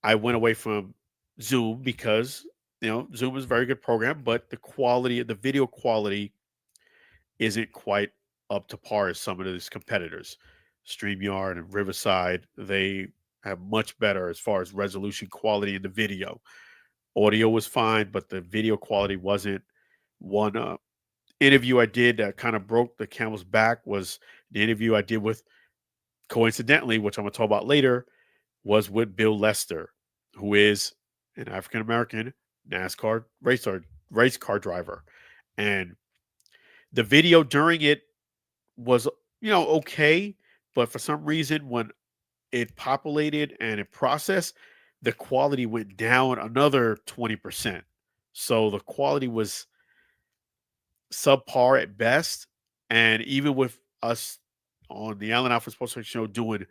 I went away from Zoom because Zoom is a very good program, but the video quality isn't quite up to par as some of these competitors. StreamYard and Riverside, they have much better as far as resolution quality in the video. Audio was fine, but the video quality wasn't. One interview I did that kind of broke the camel's back was the interview I did with, coincidentally, which I'm going to talk about later, was with Bill Lester, who is an African American NASCAR race car driver. And the video during it was, okay, but for some reason when it populated and it processed, the quality went down another 20%. So the quality was subpar at best. And even with us on the Allen Alford Sports Talk Show doing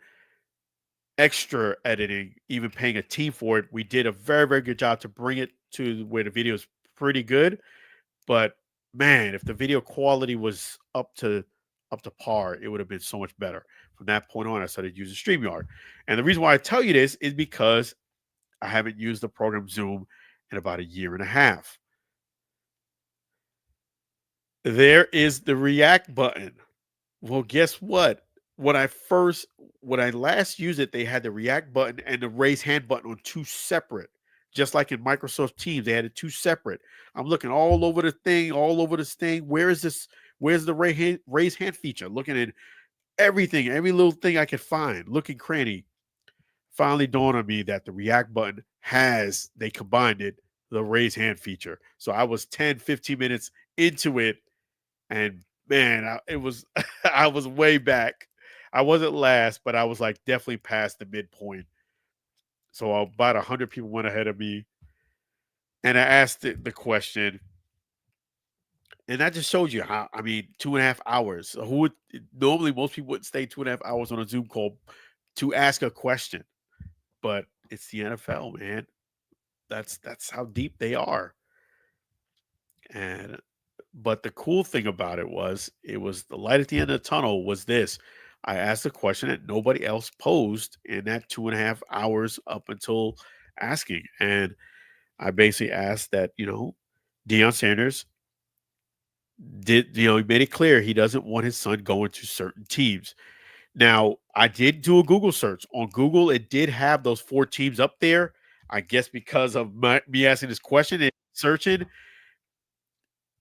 extra editing, even paying a team for it, we did a very, very good job to bring it to where the video is pretty good. But man, if the video quality was up to par, it would have been so much better. From that point on, I started using StreamYard. And the reason why I tell you this is because I haven't used the program Zoom in about a year and a half. There is the react button. Well, guess what? When I last used it, they had the react button and the raise hand button on two separate. Just like in Microsoft Teams, they had it two separate. I'm looking all over the thing, all over this thing. Where is this? Where's the raise hand feature? Looking at everything, every little thing I could find, looking cranny. Finally dawned on me that the react button they combined it, the raise hand feature. So I was 10, 15 minutes into it, and man, it was I was way back. I wasn't last, but I was like definitely past the midpoint. So about 100 people went ahead of me, and I asked the question, and that just shows you how. I mean, 2.5 hours. Who would normally most people wouldn't stay 2.5 hours on a Zoom call to ask a question, but it's the NFL, man. That's how deep they are. And but the cool thing about it was the light at the end of the tunnel was this. I asked a question that nobody else posed in that 2.5 hours up until asking. And I basically asked that, Deion Sanders he made it clear he doesn't want his son going to certain teams. Now, I did do a Google search. On Google, it did have those 4 teams up there. I guess because of me asking this question and searching,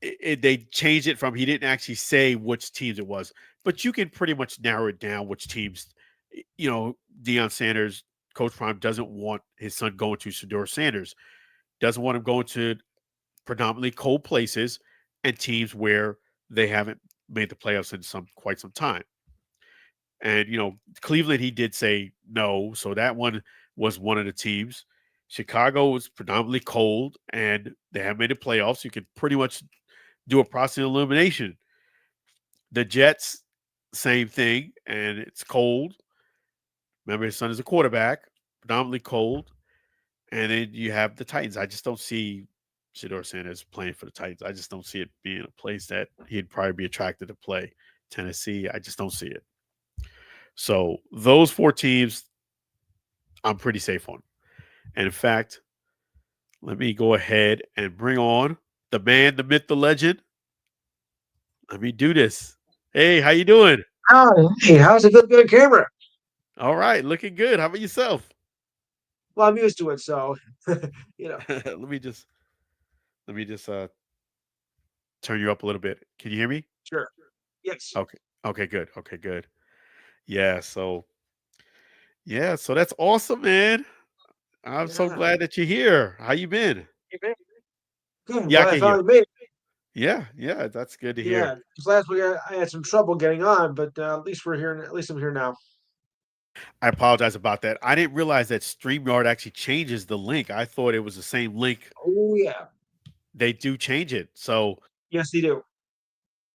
they changed it from he didn't actually say which teams it was, but you can pretty much narrow it down which teams. Deion Sanders, Coach Prime doesn't want his son going to Shador Sanders, doesn't want him going to predominantly cold places and teams where they haven't made the playoffs in quite some time. And Cleveland, he did say no, so that one was one of the teams. Chicago was predominantly cold, and they haven't made the playoffs. You could pretty much do a process of elimination. The Jets, same thing, and it's cold. Remember, his son is a quarterback, predominantly cold. And then you have the Titans. I just don't see Shador Sanders playing for the Titans. I just don't see it being a place that he'd probably be attracted to play. Tennessee, I just don't see it. So those 4 teams, I'm pretty safe on. And in fact, let me go ahead and bring on the man, the myth, the legend. Let me do this. Hey, how you doing? Oh, hey, how's it looking on camera? All right, looking good. How about yourself? Well, I'm used to it, so you know. let me just turn you up a little bit. Can you hear me? Sure. Yes. Okay. Okay, good. Okay, good. Yeah, so that's awesome, man. I'm so Yeah. glad that you're here. How you been? Hey, man. Good. I'm Yeah, I glad I can hear. finally made it. Yeah, that's good to hear. Yeah. Because last week I had some trouble getting on, but at least we're here. At least I'm here now. I apologize about that. I didn't realize that StreamYard actually changes the link. I thought it was the same link. Oh yeah. They do change it. Yes, they do.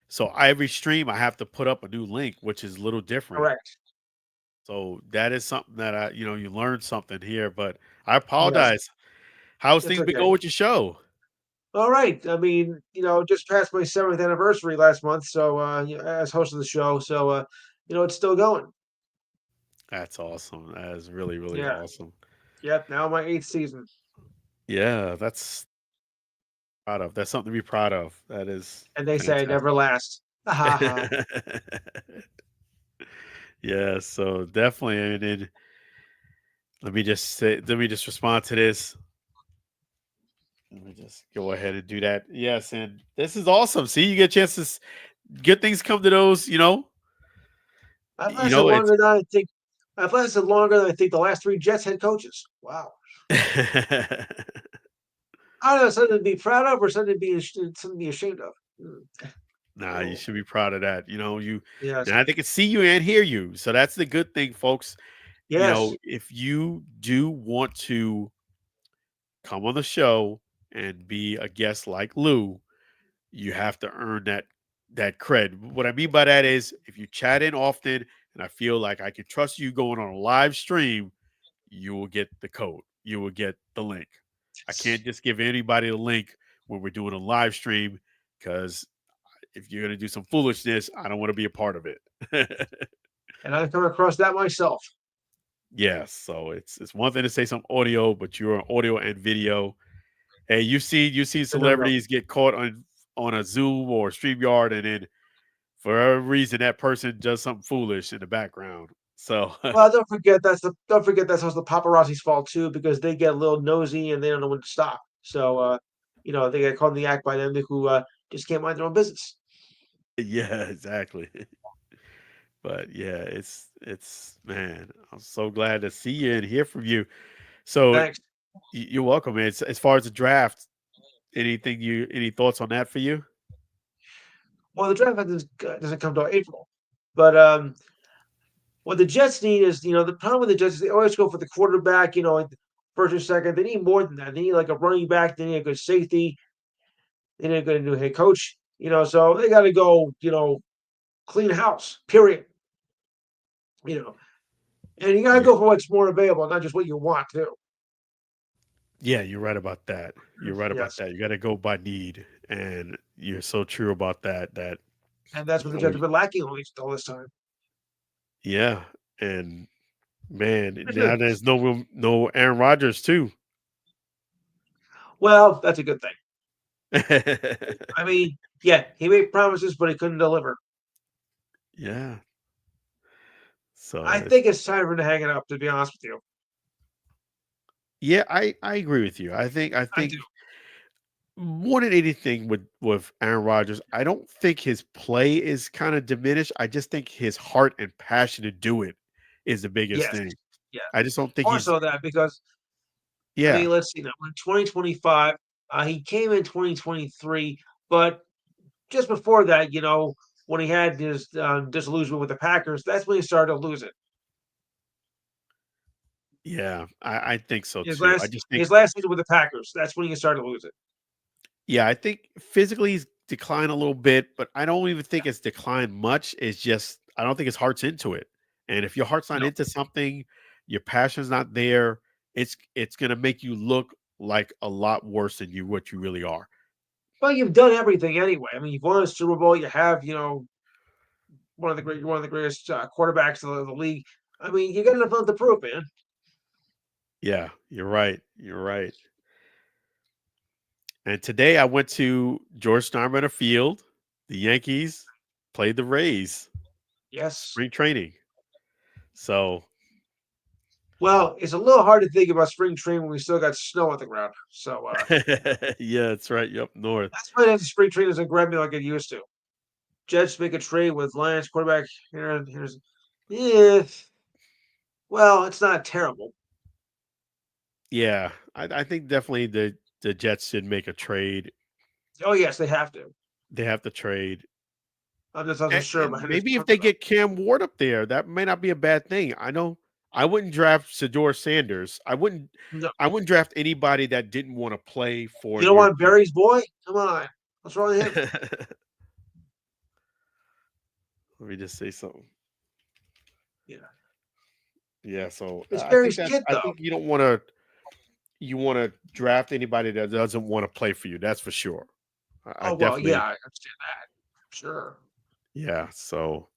So every stream I have to put up a new link, which is a little different. Correct. So that is something that you learned something here, but I Yes. apologize. How's That's things been okay. going with your show? All right. I mean, just passed my 7th anniversary last month, so as host of the show, so it's still going. That's awesome. That is really, really Yeah. awesome. Yep. Now my 8th season, Yeah, that's proud of. That's something to be proud of. That is and they say fantastic. never last. Ha ha ha. Yeah, so definitely. And then let me just respond to this. Let me just go ahead and do that. Yes, and this is awesome. See, you get a chance to good things come to those. I've You lasted know it's. longer than I think. I've lasted longer than I think the last 3 Jets head coaches. Wow. I don't know, something to be proud of or something to be ashamed of. Nah, you Oh, should be proud of that. yes. Now they can see you and hear you, so that's the good thing, folks. Yes. If you do want to come on the show and be a guest like Lou, you have to earn that cred. What I mean by that is if you chat in often and I feel like I can trust you going on a live stream, you will get the code. You will get the link. I can't just give anybody the link when we're doing a live stream because if you're going to do some foolishness, I don't want to be a part of it. And I've come across that myself. Yes, so it's one thing to say some audio, but you're on audio and video. Hey, you see It's a no-no. celebrities get caught on a Zoom or StreamYard, and then for every reason that person does something foolish in the background. So Well, don't forget that's also the paparazzi's fault too, because they get a little nosy and they don't know when to stop. So they get caught in the act by them who just can't mind their own business. yeah, exactly. But yeah, it's man, I'm so glad to see you and hear from you. So Thanks. you're welcome, man. As far as the draft, any thoughts on that for you? Well, the draft doesn't come till April, but what the Jets need is, the problem with the Jets is they always go for the quarterback, like first or second. They need more than that. They need like a running back. They need a good safety. They need a good new head coach. So they got to go, clean house. Period. You know, and you got to Yeah. go for what's more available, not just what you want too. Yeah, you're right about that. You're right about Yes, that. You got to go by need, and you're so true about that. That and that's what you the know, Jets have been lacking all this time. yeah, and man, now there's no Aaron Rodgers too. Well, that's a good thing. I mean, yeah, he made promises, but he couldn't deliver. Yeah. So I it's think it's time for him to hang it up. To be honest with you, yeah, I agree with you. I I do. think more than anything with Aaron Rodgers, I don't think his play is kind of diminished. I just think his heart and passion to do it is the biggest Yes, thing. yeah. I just don't think More he's so that because I yeah. mean, let's see now. In 2025, he came in 2023, but just before that, when he had his disillusionment with the Packers, that's when he started to lose it. Yeah, I think so His too. I last just think his last season with the Packers, that's when he started to lose it. yeah, I think physically he's declined a little bit, but I don't even think it's declined much. It's just I don't think his heart's into it. And if your heart's not No, into something, your passion's not there, it's gonna make you look like a lot worse than you what you really are. but you've done everything anyway. I mean, you've won a Super Bowl. You have, one of the greatest quarterbacks in the league. I mean, you got enough to prove, man. Yeah, you're right. You're right. And today I went to George Steinbrenner Field. The Yankees played the Rays Yes. spring training. So Well, it's a little hard to think about spring training when we still got snow on the ground. So yeah, that's right. You're up north. that's why the spring training doesn't grab me like it used to. Jets make a trade with Lions quarterback. Here's, yeah. Well, it's not terrible. Yeah, I think definitely the Jets should make a trade. Oh yes, they have to. They have to trade, I'm just not sure and about Henderson. maybe if they get Cam Ward up there, that may not be a bad thing. I know I wouldn't draft Sador Sanders. No, I wouldn't draft anybody that didn't want to play for you don't your want team. Barry's boy? Come on, what's wrong with him? Let me just say something. Yeah, Yeah, so it's Barry's kid I though. think you want to draft anybody that doesn't want to play for you. That's for sure. I Oh well, yeah, definitely I understand that. Sure. yeah. So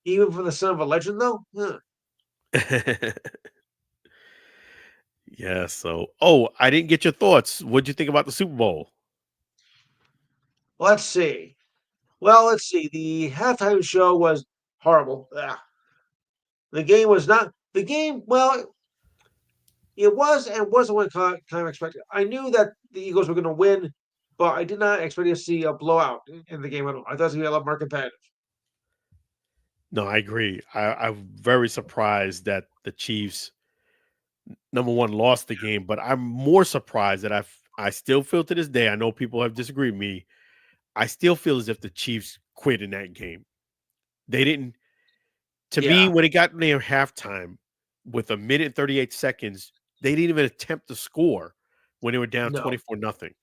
Even for the son of a legend, though. Huh. yeah. So oh, I didn't get your thoughts. What'd you think about the Super Bowl? Let's see. Well, let's see. The halftime show was horrible. The game was not the game. Well, it was and wasn't what I kind of expected. I knew that the Eagles were going to win, but I did not expect to see a blowout in the game at all. I thought it was going to be a lot more competitive. No, I agree. I'm very surprised that the Chiefs number one lost the game, but I'm more surprised that I still feel to this day. I know people have disagreed with me. I still feel as if the Chiefs quit in that game. They didn't. To me, Yeah. when it got near halftime, with a minute and 38 seconds, they didn't even attempt to score when they were down No. 24-0.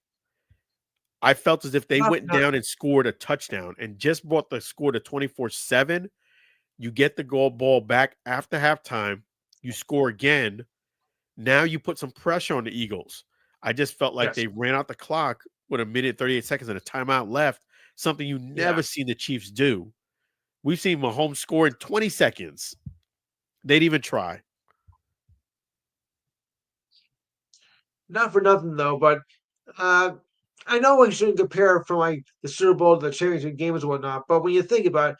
I felt as if they Not for went nothing. down and scored a touchdown and just brought the score to 24-7. You get the goal ball back after halftime. You score again. Now you put some pressure on the Eagles. I just felt like Yes. they ran out the clock with a minute 38 seconds and a timeout left, something you Yeah. never seen the Chiefs do. We've seen Mahomes score in 20 seconds. They'd even try. Not for nothing though, but uh, I know we shouldn't compare from like the Super Bowl to the championship games and whatnot. But when you think about it,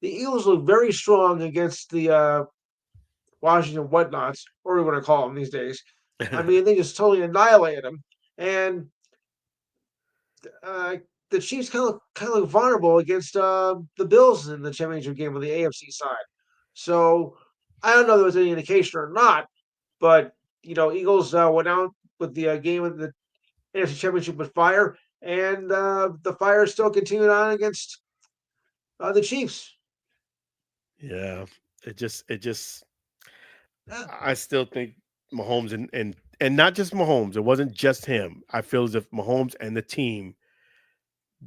the Eagles look very strong against the Washington whatnots, or we want to call them these days. I mean, they just totally annihilated them, and uh, the Chiefs kind of look vulnerable against the Bills in the championship game on the AFC side. So I don't know if there was any indication or not, but Eagles went out with the game of the AFC Championship with fire, and the fire still continued on against the Chiefs. Yeah. It just Yeah, I still think Mahomes and not just Mahomes. It wasn't just him. I feel as if Mahomes and the team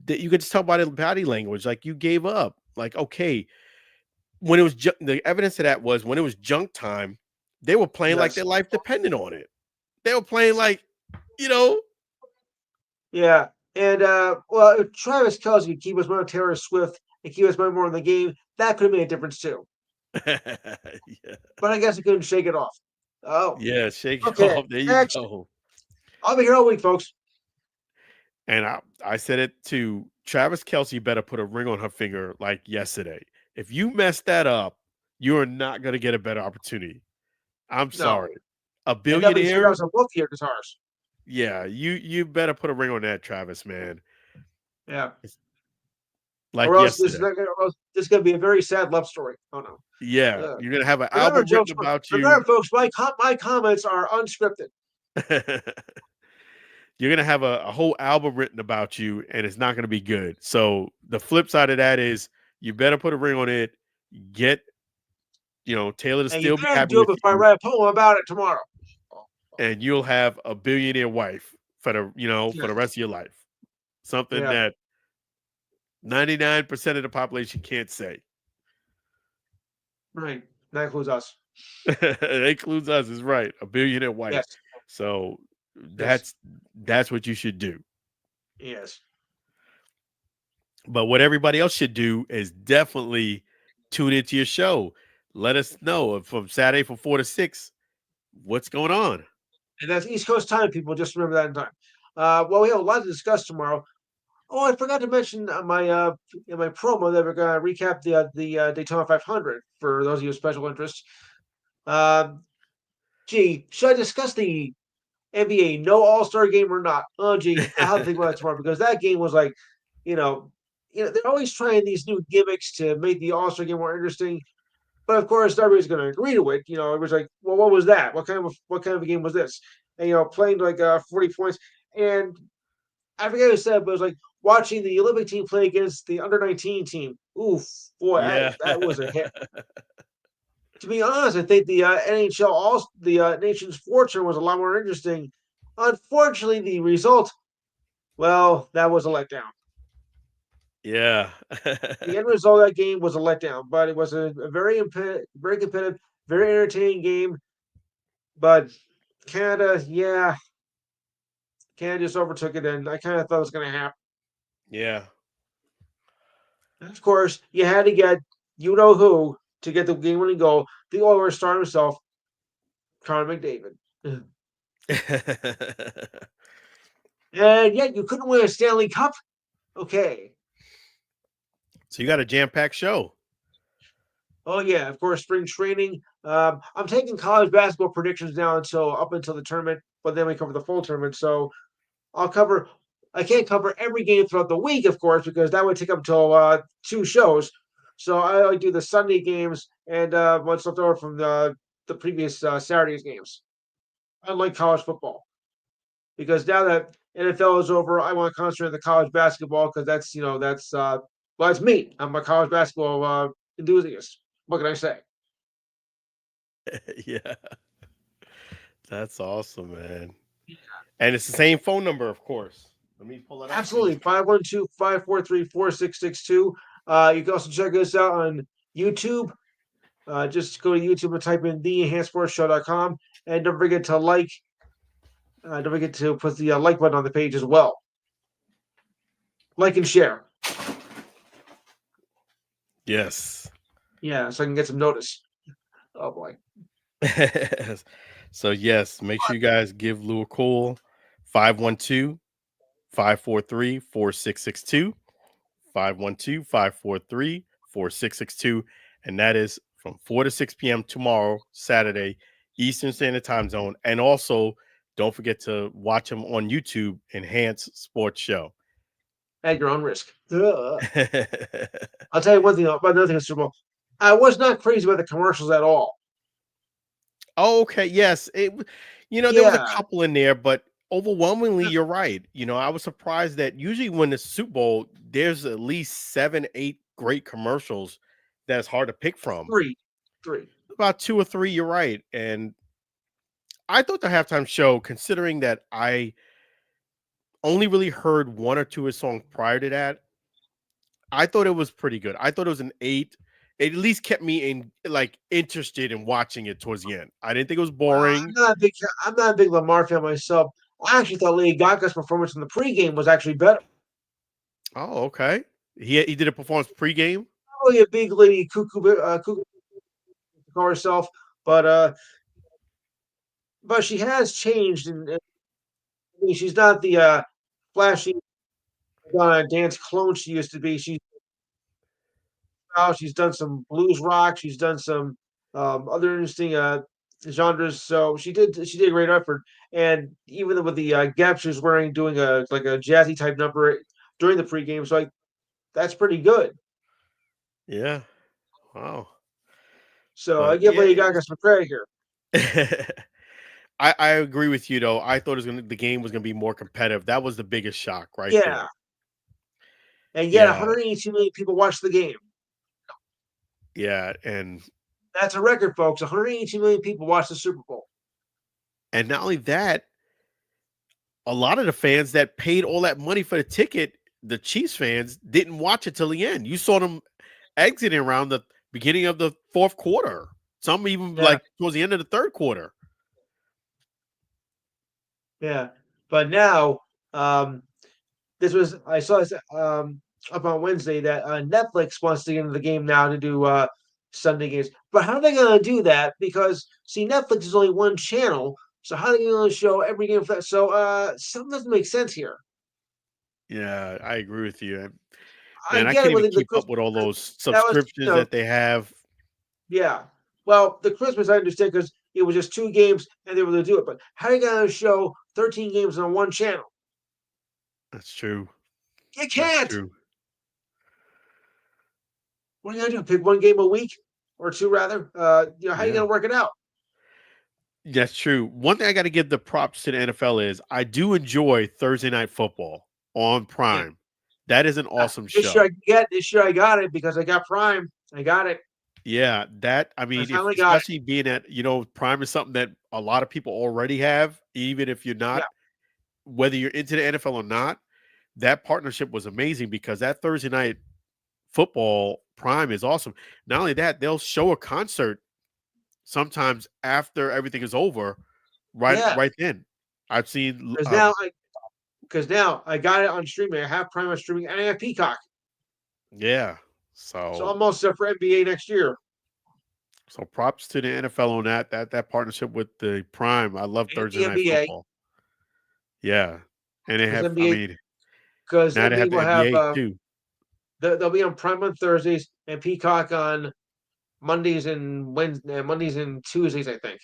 that you could just tell by the body language, like you gave up. Like, okay, when it was the evidence of that was when it was junk time, they were playing like yes, their life depended on it. They were playing like, you know, yeah, and well, if Travis Kelce could keep us more Taylor Swift and keep us more in the game, that could have made a difference too. yeah, But I guess I couldn't shake it off. Oh, yeah, shake it okay. off. There you Next, go. I'll be here all week, folks. And I said it to Travis Kelsey better put a ring on her finger like yesterday. If you mess that up, you are not going to get a better opportunity. I'm No, sorry. A and that'll be billionaire, 2,000 both your guitars. yeah, you better put a ring on that, Travis, man. Yeah, It's or like else this is yesterday. not gonna, or else this is going to be a very sad love story. Oh no. Yeah, you're gonna have an Remember, album written jokes. about you. Remember, folks, my comments are unscripted. You're gonna have a whole album written about you, and it's not gonna be good. So the flip side of that is you better put a ring on it. Get Taylor to And you still be better happy do it with before I you, write a poem about it tomorrow. and you'll have a billionaire wife for the Yes. rest of your life. Something Yeah. that 99% of the population can't say. Right. That includes us. It includes us, is right. A billionaire wife. Yes. So Yes. that's what you should do. Yes. But what everybody else should do is definitely tune into your show. Let us know from Saturday from 4 to 6 what's going on. And that's East Coast time, people. Just remember that in time. Well, we have a lot to discuss tomorrow. Oh, I forgot to mention my in my promo that we're going to recap the Daytona 500 for those of you with special interests. Um, Gee, should I discuss the NBA no All Star game or not? Oh, gee, I'll have to think about it tomorrow because that game was like, you know, they're always trying these new gimmicks to make the All Star game more interesting. But of course, everybody's going to agree to it. It was like, well, what was that? What kind of a game was this? And playing like 40 points. And I forget who said, but it was like watching the Olympic team play against the under-19 team. Oof, boy, Yeah. that was a hit. To be honest, I think the NHL the Nations Fortune was a lot more interesting. Unfortunately, the result, well, that was a letdown. Yeah. The end result of that game was a letdown, but it was a very very competitive, very entertaining game. But Canada, yeah, Canada just overtook it, and I kind of thought it was going to happen. Yeah. And of course, you had to get you know who to get the game-winning goal. The Oilers star himself, Connor McDavid. And yet you couldn't win a Stanley Cup? Okay. So you got a jam-packed show. Oh yeah, of course, spring training. I'm taking college basketball predictions now up until the tournament, but then we cover the full tournament. So I'll cover. I can't cover every game throughout the week, of course, because that would take up till two shows. So I only do the Sunday games and what's left over from the previous Saturday's games. Unlike college football, because now that NFL is over, I want to concentrate on the college basketball because that's me. I'm a college basketball enthusiast. What can I say? Yeah. That's awesome, man. And it's the same phone number, of course. Let me pull it up for you. Absolutely. 512-543-4662. You can also check us out on YouTube. Just go to YouTube and type in theenhancedsportsshow.com. And don't forget to don't forget to put the like button on the page as well. Like and share. Yes. Yeah, so I can get some notice. Oh boy. So yes, make sure you guys give Lou a call. 512-543-4662. 512-543-4662. And that is from 4 to 6 p.m. tomorrow, Saturday, Eastern Standard Time Zone. And also, don't forget to watch them on YouTube, Enhanced Sports Show. At your own risk. I'll tell you one thing about another thing, Super Bowl. I was not crazy about the commercials at all. Oh, okay. Yes. There was a Yeah. couple in there, but overwhelmingly, you're right. I was surprised that usually when the Super Bowl, there's at least 7, 8 great commercials that's hard to pick from. Three. Three. About 2 or 3, you're right. And I thought the halftime show, considering that I only really heard 1 or 2 of his songs prior to that, I thought it was pretty good. I thought it was an 8. It at least kept me interested in watching it towards the end. I didn't think it was boring. I'm not a big Lamar fan myself. I actually thought Lady Gaga's performance in the pregame was actually better. Oh, okay. He did a performance pregame. Not really a big Lady Cuckoo call herself, but she has changed, and I mean, she's not the flashy. dance clone she used to be. She's done some blues rock. She's done some other interesting genres. So she did a great effort. And even with the gap she was wearing, doing a like a jazzy type number during the pregame. So that's pretty good. Yeah. Wow. So I But give yeah, Lady it Gaga was. some credit here. I agree with you though. I thought the game was gonna be more competitive. That was the biggest shock right Yeah, there. and yet Yeah, 182 million people watched the game. yeah, and That's a record, folks. 182 million people watched the Super Bowl. not only that, a lot of the fans that paid all that money for the ticket, the Chiefs fans, didn't watch it till the end. You saw them exiting around the beginning of the fourth quarter. Some even Yeah, like towards the end of the third quarter. yeah. But now, um, this was I saw this up on Wednesday that Netflix wants to get into the game now to do Sunday games. But how are they going to do that? Because see, Netflix is only one channel, so how are they going to show every game for that? So something doesn't make sense here. Yeah, I agree with you. I Man, I get can't it even with the keep up Christmas. with all those That was subscriptions that they have. yeah. Well, the Christmas I understand because it was just two games and they were able to do it. But how are you going to show 13 games on one channel? That's true. You That's can't. true. What are you going to do? Pick one game a week or two rather? How are you going Yeah. to work it out? That's true. One thing I got to give the props to the NFL is I do enjoy Thursday Night Football on Yeah. Prime. That is an awesome This year I show. can get. This year I got it because I got Prime. I got it. Yeah, that I I mean, if finally got it. especially being at Prime is something that a lot of people already have, even if you're Yeah, not, whether you're into the NFL or not. That partnership was amazing because that Thursday Night Football Prime is awesome. Not only that, they'll show a concert sometimes after everything is over, yeah. right then. I've seen Because now I got it on streaming. I have Prime on streaming and I have Peacock. yeah. So So I'm all set for NBA next year. so props to the NFL on that partnership with the Prime. I love And Thursday the Night NBA Football. Yeah. And they because have I NBA mean, because now they NBA have the will have NBA too. they'll be on Prime on Thursdays and Peacock on Mondays and Wednesday, Mondays and Tuesdays. I think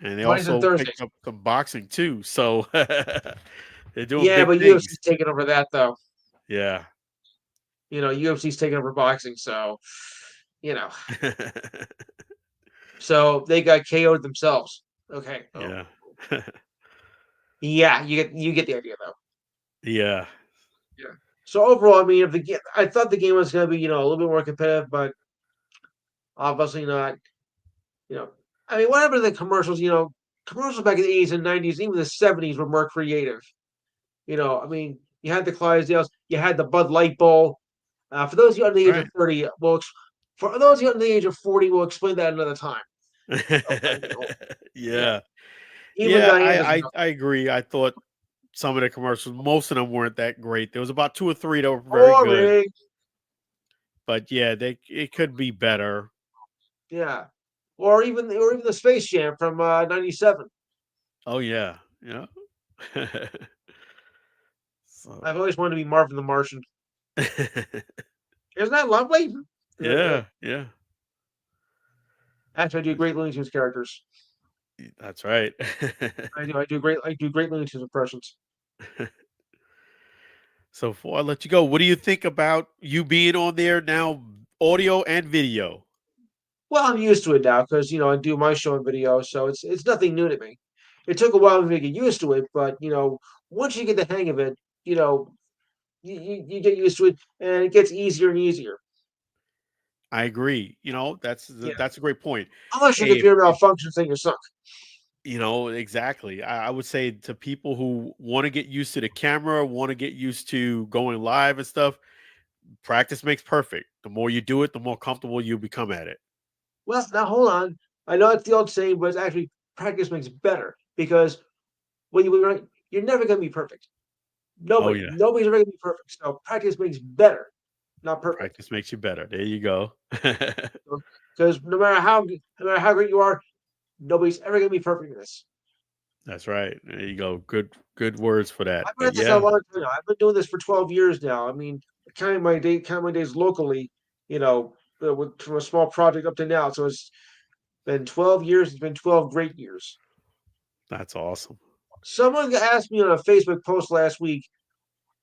And they Mondays and also Thursdays. picked up some boxing too. So they're doing Yeah, big but things. UFC's taking over that though. Yeah. UFC's taking over boxing, so you know, so they got KO'd themselves. Okay. Oh, Yeah. yeah. You get the idea though. Yeah. Yeah. So overall, I mean, if I thought the game was going to be a little bit more competitive, but obviously not. You know, I mean, whatever the commercials, commercials back in the 80s and 90s, even the 70s were more creative. I mean, you had the Clydesdales, you had the Bud Light Bowl. For those of you under the age of Right. 30, for those of you under the age of 40, we'll explain that another time. Yeah. Yeah. Even Yeah, Diana's, I agree. I thought some of the commercials, most of them weren't that great. There was about 2 or 3 that were very good. boring. But yeah, it could be better. Yeah. Or even the Space Jam from 97. Oh yeah. Yeah. So I've always wanted to be Marvin the Martian. Isn't that lovely? yeah, yeah. Actually, I do great Looney Tunes characters. That's right. I do great Looney Tunes impressions. So before I let you go, what do you think about you being on there now, audio and video? Well, I'm used to it now because I do my show and video, so it's nothing new to me. It took a while for me to get used to it, but once you get the hang of it, you know, you get used to it, and it gets easier and easier. I agree. Yeah, That's a great point. unless your If computer malfunctions, then you're sunk. exactly. I would say to people who want to get used to the camera, want to get used to going live and stuff, practice makes perfect. The more you do it, the more comfortable you become at it. Well, now hold on. I know it's the old saying, but it's actually practice makes better because when you're never going to be perfect. Oh yeah. Nobody's ever going to be perfect. So practice makes better, not perfect. Practice makes you better. There you go. Because no matter how great you are, nobody's ever going to be perfect in this. That's right. There you go. Good words for that. I've been But at this a yeah, long time. I've been doing this for 12 years now. I mean, counting my days locally, from a small project up to now. So it's been 12 years. It's been 12 great years. that's awesome. Someone asked me on a Facebook post last week,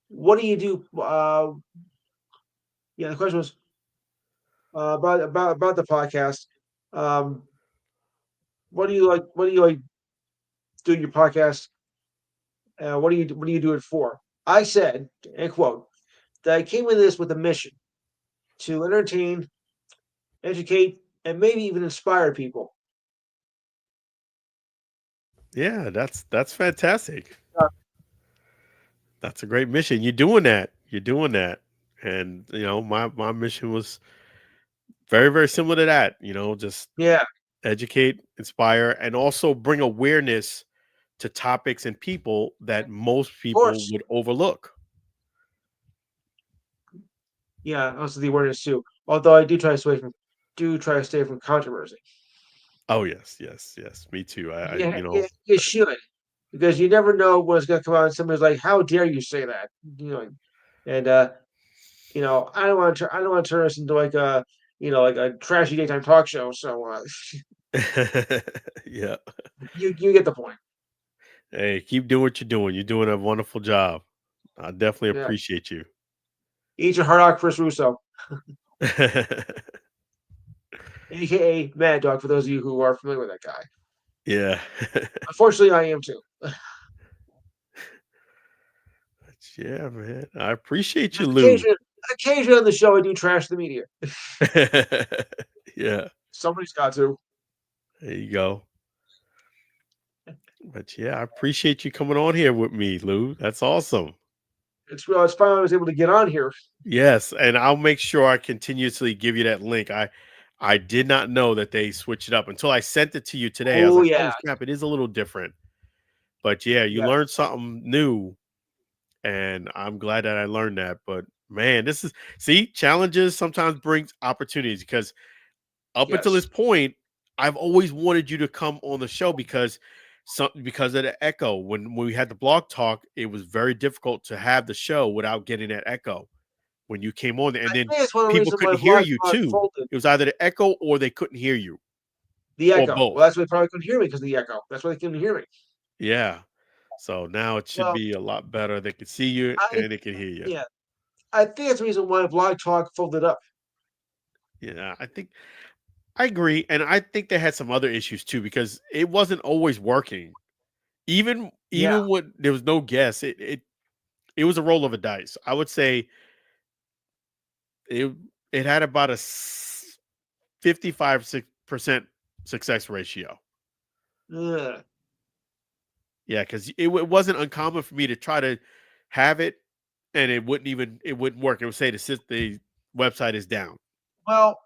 "What do you do?" Yeah, the question was about the podcast. Um, what do you like? What do you like doing your podcast? What do you do it for? I said, and quote, that I came into this with a mission to entertain, educate, and maybe even inspire people. Yeah, that's fantastic. Uh, That's a great mission. You're doing that. You're doing that. And my mission was very, very similar to that. Just yeah, educate, inspire, and also bring awareness to topics and people that most of people course. would overlook. Yeah, also the awareness too. Although I do try to stay from controversy. Oh yes, yes, yes. Me too. I Yeah, yeah, you should because you never know what's going to come out. And somebody's like, "How dare you say that?" You know, and I don't want to turn this into like like a trashy daytime talk show. So yeah. you get the point. Hey, keep doing what you're doing. You're doing a wonderful job. I definitely Yeah, appreciate you. eat your heart out, Chris Russo, aka Mad Dog. For those of you who are familiar with that guy, yeah. unfortunately, I am too. Yeah, man. I appreciate you, Just Lou. occasionally on the show, I do trash the media. yeah. Somebody's got to. There you go. But yeah, I appreciate you coming on here with me, Lou. That's awesome. It's fine. I was able to get on here. Yes, and I'll make sure I continuously give you that link. I did not know that they switched it up until I sent it to you today. I was Oh like, yeah, "Oh snap, it is a little different." But yeah, you yes, learned something new, and I'm glad that I learned that. But man, this is see, challenges sometimes brings opportunities because up until yes. this point, I've always wanted you to come on the show because of the echo. When we had the blog talk, it was very difficult to have the show without getting that echo when you came on, and I then think that's one people reason why couldn't hear Vlog you Talk too. folded. It was either the echo or they couldn't hear you, The or echo. Well, both. that's why they probably couldn't hear me because of the echo. That's why they couldn't hear me. Yeah. So now it should Well, be a lot better. They can see you I and they can hear you. yeah, I think that's the reason why Vlog Talk folded up. Yeah, I think I agree, and I think they had some other issues too because it wasn't always working. Yeah, Even when there was no guess, it was a roll of a dice. I would say it it had about a 55% success ratio. ugh. Yeah, because it wasn't uncommon for me to try to have it, and it wouldn't work. It would say the website is down. Well,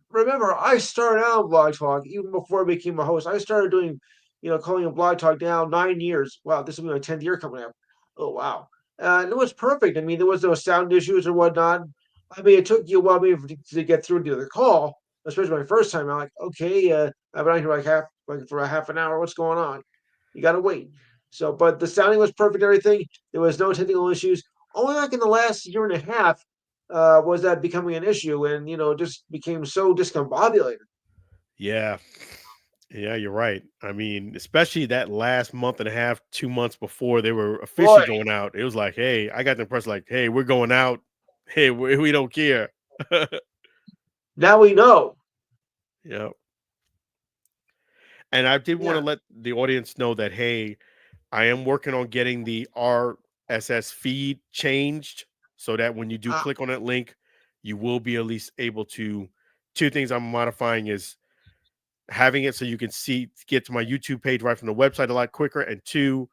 remember, I started out on Blog Talk even before I became a host. I started doing, calling a Blog Talk now 9 years. Wow, this will be my 10th year coming up. Oh, wow. And it was perfect. I mean, there was no sound issues or whatnot. I mean, it took you a while maybe to get through to the call, especially my first time. I'm like, okay, I've been on here like for a half an hour. What's going on? You got to wait. So, but the sounding was perfect. Everything. There was no technical issues. Only like in the last year and a half was that becoming an issue, and just became so discombobulated. Yeah, yeah, you're right. I mean, especially that last month and a half, 2 months before they were Boy, officially going out, it was like, hey, I got the impression like, hey, we're going out. Hey, we don't care. now we know. yeah. And I did want Yeah. to let the audience know that, hey, I am working on getting the RSS feed changed so that when you do Uh, click on that link, you will be at least able to. Two things I'm modifying is having it so you can get to my YouTube page right from the website a lot quicker. And two,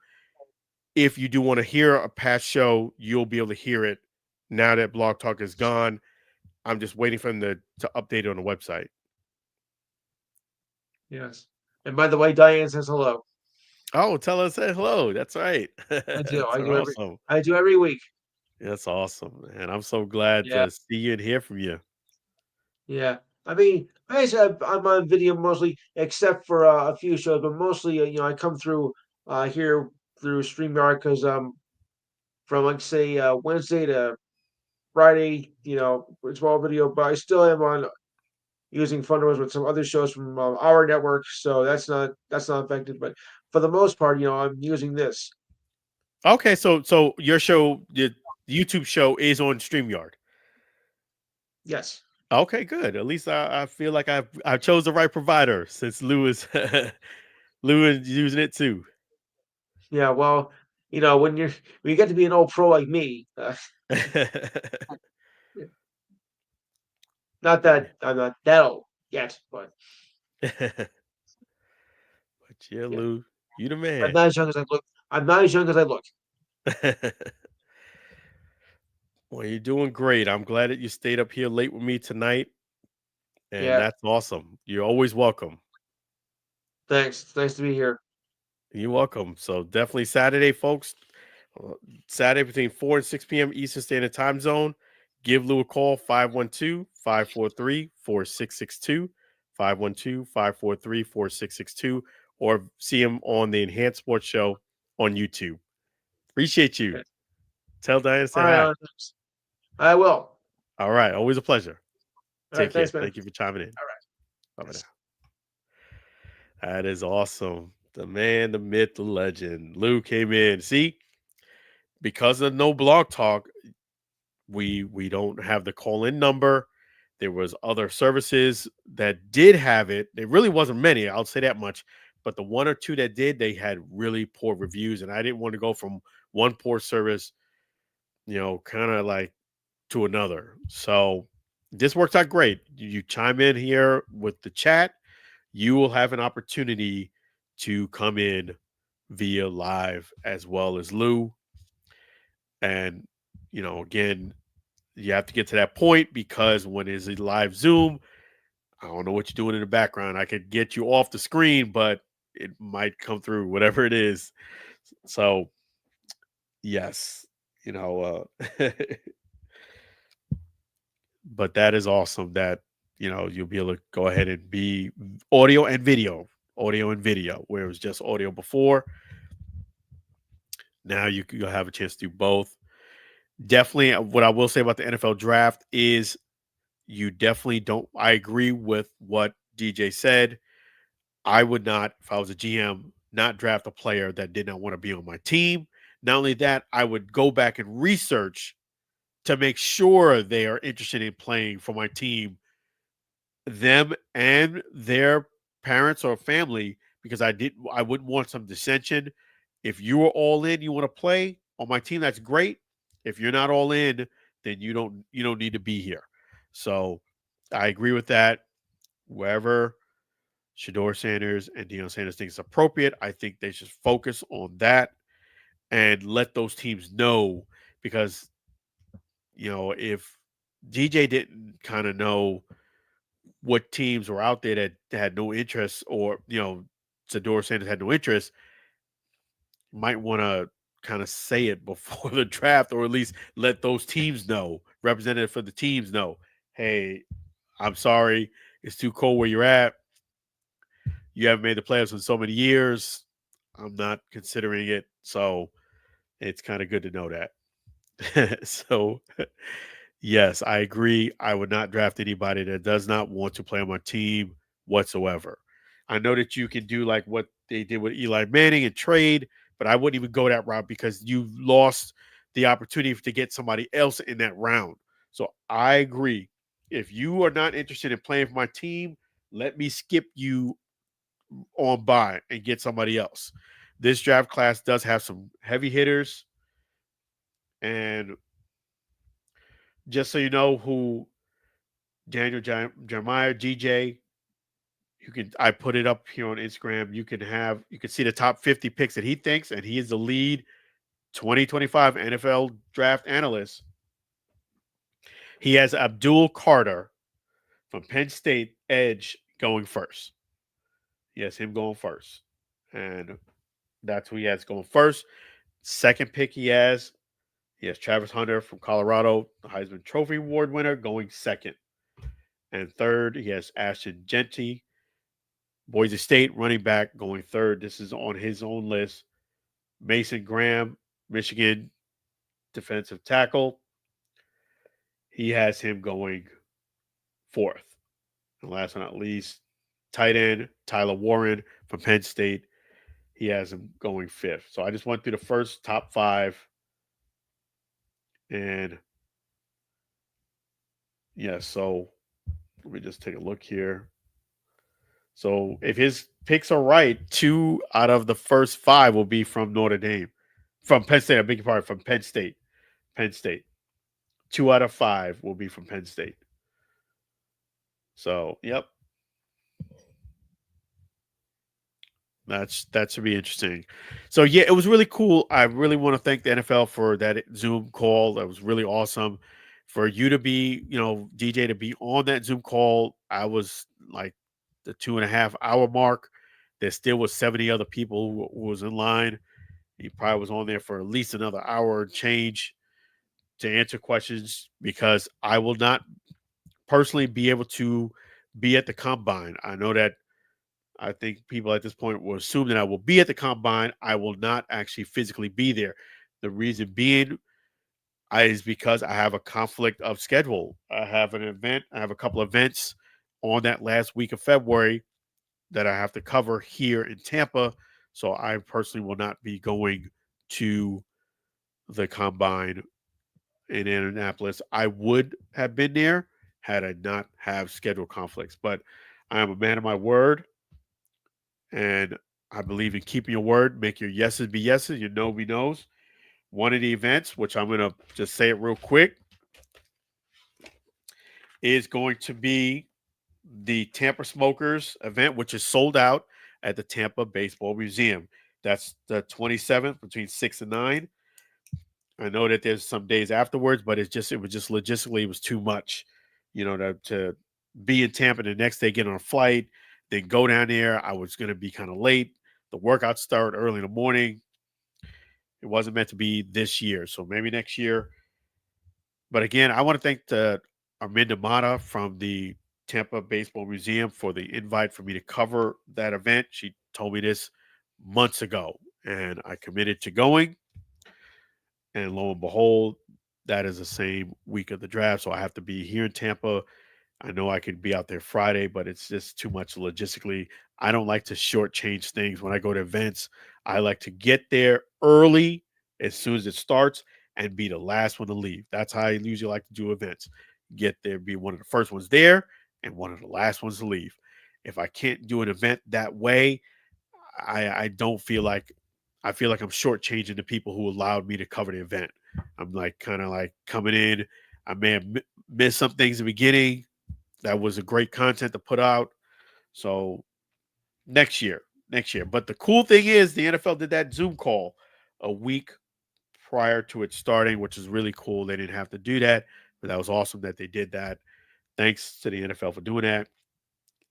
if you do want to hear a past show, you'll be able to hear it now that Blog Talk is gone. I'm just waiting for them to update it on the website. yes. And by the way, Diane says hello. Oh, tell us say hello. That's right. I do. That's I do every. awesome. I do every week. That's awesome. And I'm so glad Yeah. to see you and hear from you. Yeah. I mean, I said I'm on video mostly, except for a few shows, but mostly, I come through. here through StreamYard because from like say Wednesday to Friday, it's all video, but I still am on using Fundamentals with some other shows from our network, so that's not affected. But for the most part, I'm using this. Okay, so your show, the YouTube show, is on Streamyard. Yes. Okay, good. At least I feel like I chose the right provider since Lou is Lou is using it too. Yeah. Well, when you get to be an old pro like me, not Yeah. that I'm not that old yet, but But yeah, yeah, Lou, you the I'm man. not as young as I look. I'm not as young as I look. Well, you're doing great. I'm glad that you stayed up here late with me tonight, and Yeah. that's awesome. You're always welcome. Thanks. It's nice to be here. You're welcome. So definitely Saturday, folks. uh, Saturday between 4 and 6 p.m. Eastern Standard Time Zone. Give Lou a call, 512-543-4662, 512-543-4662, or see him on the Enhanced Sports Show on YouTube. Appreciate you. Okay. Tell Diane I All said right, hi. Alan. I will. All right. Always a pleasure. All right. Take care. Thanks, man. Thank you for chiming in. All right. Bye bye now. Yes. That is awesome. The man, the myth, the legend. Lou came in. See, because of no blog talk, we don't have the call in number. There was other services that did have it. There really wasn't many, I'll say that much. But the one or two that did, they had really poor reviews, and I didn't want to go from one poor service, kind of like to another. So this worked out great. You chime in here with the chat, you will have an opportunity to come in via live as well as Lou. And, again, you have to get to that point because when it's a live Zoom, I don't know what you're doing in the background. I could get you off the screen, but it might come through, whatever it is. So, yes, you know, but that is awesome that, you'll be able to go ahead and be audio and video, where it was just audio before. Now you'll have a chance to do both. Definitely, what I will say about the NFL draft is you definitely don't. I agree with what DJ said. I would not, if I was a GM, not draft a player that did not want to be on my team. Not only that, I would go back and research to make sure they are interested in playing for my team, them and their parents or family, because I wouldn't want some dissension. If you are all in, you want to play on my team, that's great. If you're not all in, then you don't need to be here. So I agree with that. Wherever Shador Sanders and Deion Sanders think it's appropriate, I think they should focus on that and let those teams know, because if DJ didn't kind of know what teams were out there that had no interest, or Shador Sanders had no interest, might want to kind of say it before the draft, or at least let those teams know, representative for the teams know, hey, I'm sorry, it's too cold where you're at. You haven't made the playoffs in so many years. I'm not considering it. So it's kind of good to know that. So, yes, I agree. I would not draft anybody that does not want to play on my team whatsoever. I know that you can do like what they did with Eli Manning and trade, but I wouldn't even go that route because you lost the opportunity to get somebody else in that round. So I agree. If you are not interested in playing for my team, let me skip you on by and get somebody else. This draft class does have some heavy hitters, and just so you know who Daniel Jeremiah GJ, I put it up here on Instagram. You can see the top 50 picks that he thinks, and he is the lead 2025 NFL draft analyst. He has Abdul Carter from Penn State edge going first. Yes, him going first. And that's who he has going first. Second pick he has Travis Hunter from Colorado, the Heisman Trophy Award winner, going second. And third, he has Ashton Genty, Boise State running back, going third. This is on his own list. Mason Graham, Michigan defensive tackle. He has him going fourth. And last but not least, tight end Tyler Warren from Penn State. He has him going fifth. So I just went through the first top five, and yeah. So let me just take a look here. So if his picks are right, 2 out of the first 5 will be from Notre Dame, from Penn State. I beg your pardon, from Penn State. Penn State. 2 out of 5 will be from Penn State. So yep, that should be interesting. So yeah, it was really cool. I really want to thank the NFL for that Zoom call. That was really awesome. For you to be, DJ to be on that Zoom call, I was like the 2.5 hour mark. There still was 70 other people who was in line. He probably was on there for at least another hour and change to answer questions because I will not personally be able to be at the combine. I know that I think people at this point will assume that I will be at the combine. I will not actually physically be there. The reason being is because I have a conflict of schedule. I have an event, I have a couple events on that last week of February that I have to cover here in Tampa. So I personally will not be going to the combine in Indianapolis. I would have been there had I not have schedule conflicts, but I am a man of my word, and I believe in keeping your word. Make your yeses be yeses, your no be nos. One of the events, which I'm going to just say it real quick, is going to be the Tampa Smokers event, which is sold out at the Tampa Baseball Museum. That's the 27th between 6 and 9. I know that there's some days afterwards, but it was just logistically it was too much, to be in Tampa the next day, get on a flight, then go down there. I was going to be kind of late. The workouts start early in the morning. It wasn't meant to be this year, so maybe next year. But again, I want to thank Arminda Mata from the Tampa Baseball Museum for the invite for me to cover that event. She told me this months ago, and I committed to going. And lo and behold, that is the same week of the draft. So I have to be here in Tampa. I know I could be out there Friday, but it's just too much logistically. I don't like to shortchange things when I go to events. I like to get there early as soon as it starts and be the last one to leave. That's how I usually like to do events. Get there, be one of the first ones there and one of the last ones to leave. If I can't do an event that way, I don't feel like I feel like I'm shortchanging the people who allowed me to cover the event. I'm like kind of like coming in. I may have missed some things in the beginning. That was a great content to put out. So next year. But the cool thing is the NFL did that Zoom call a week prior to it starting, which is really cool. They didn't have to do that, but that was awesome that they did that. Thanks to the NFL for doing that.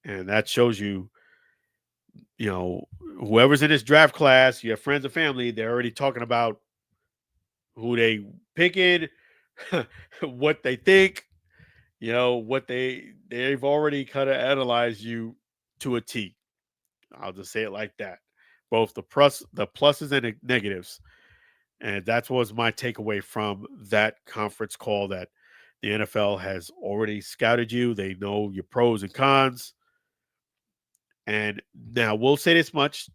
And that shows you, whoever's in this draft class, you have friends and family, they're already talking about who they picking, what they think, what they've already kind of analyzed you to a T. I'll just say it like that. Both the pluses and the negatives. And that was my takeaway from that conference call that the NFL has already scouted you. They know your pros and cons. And now we'll say this much.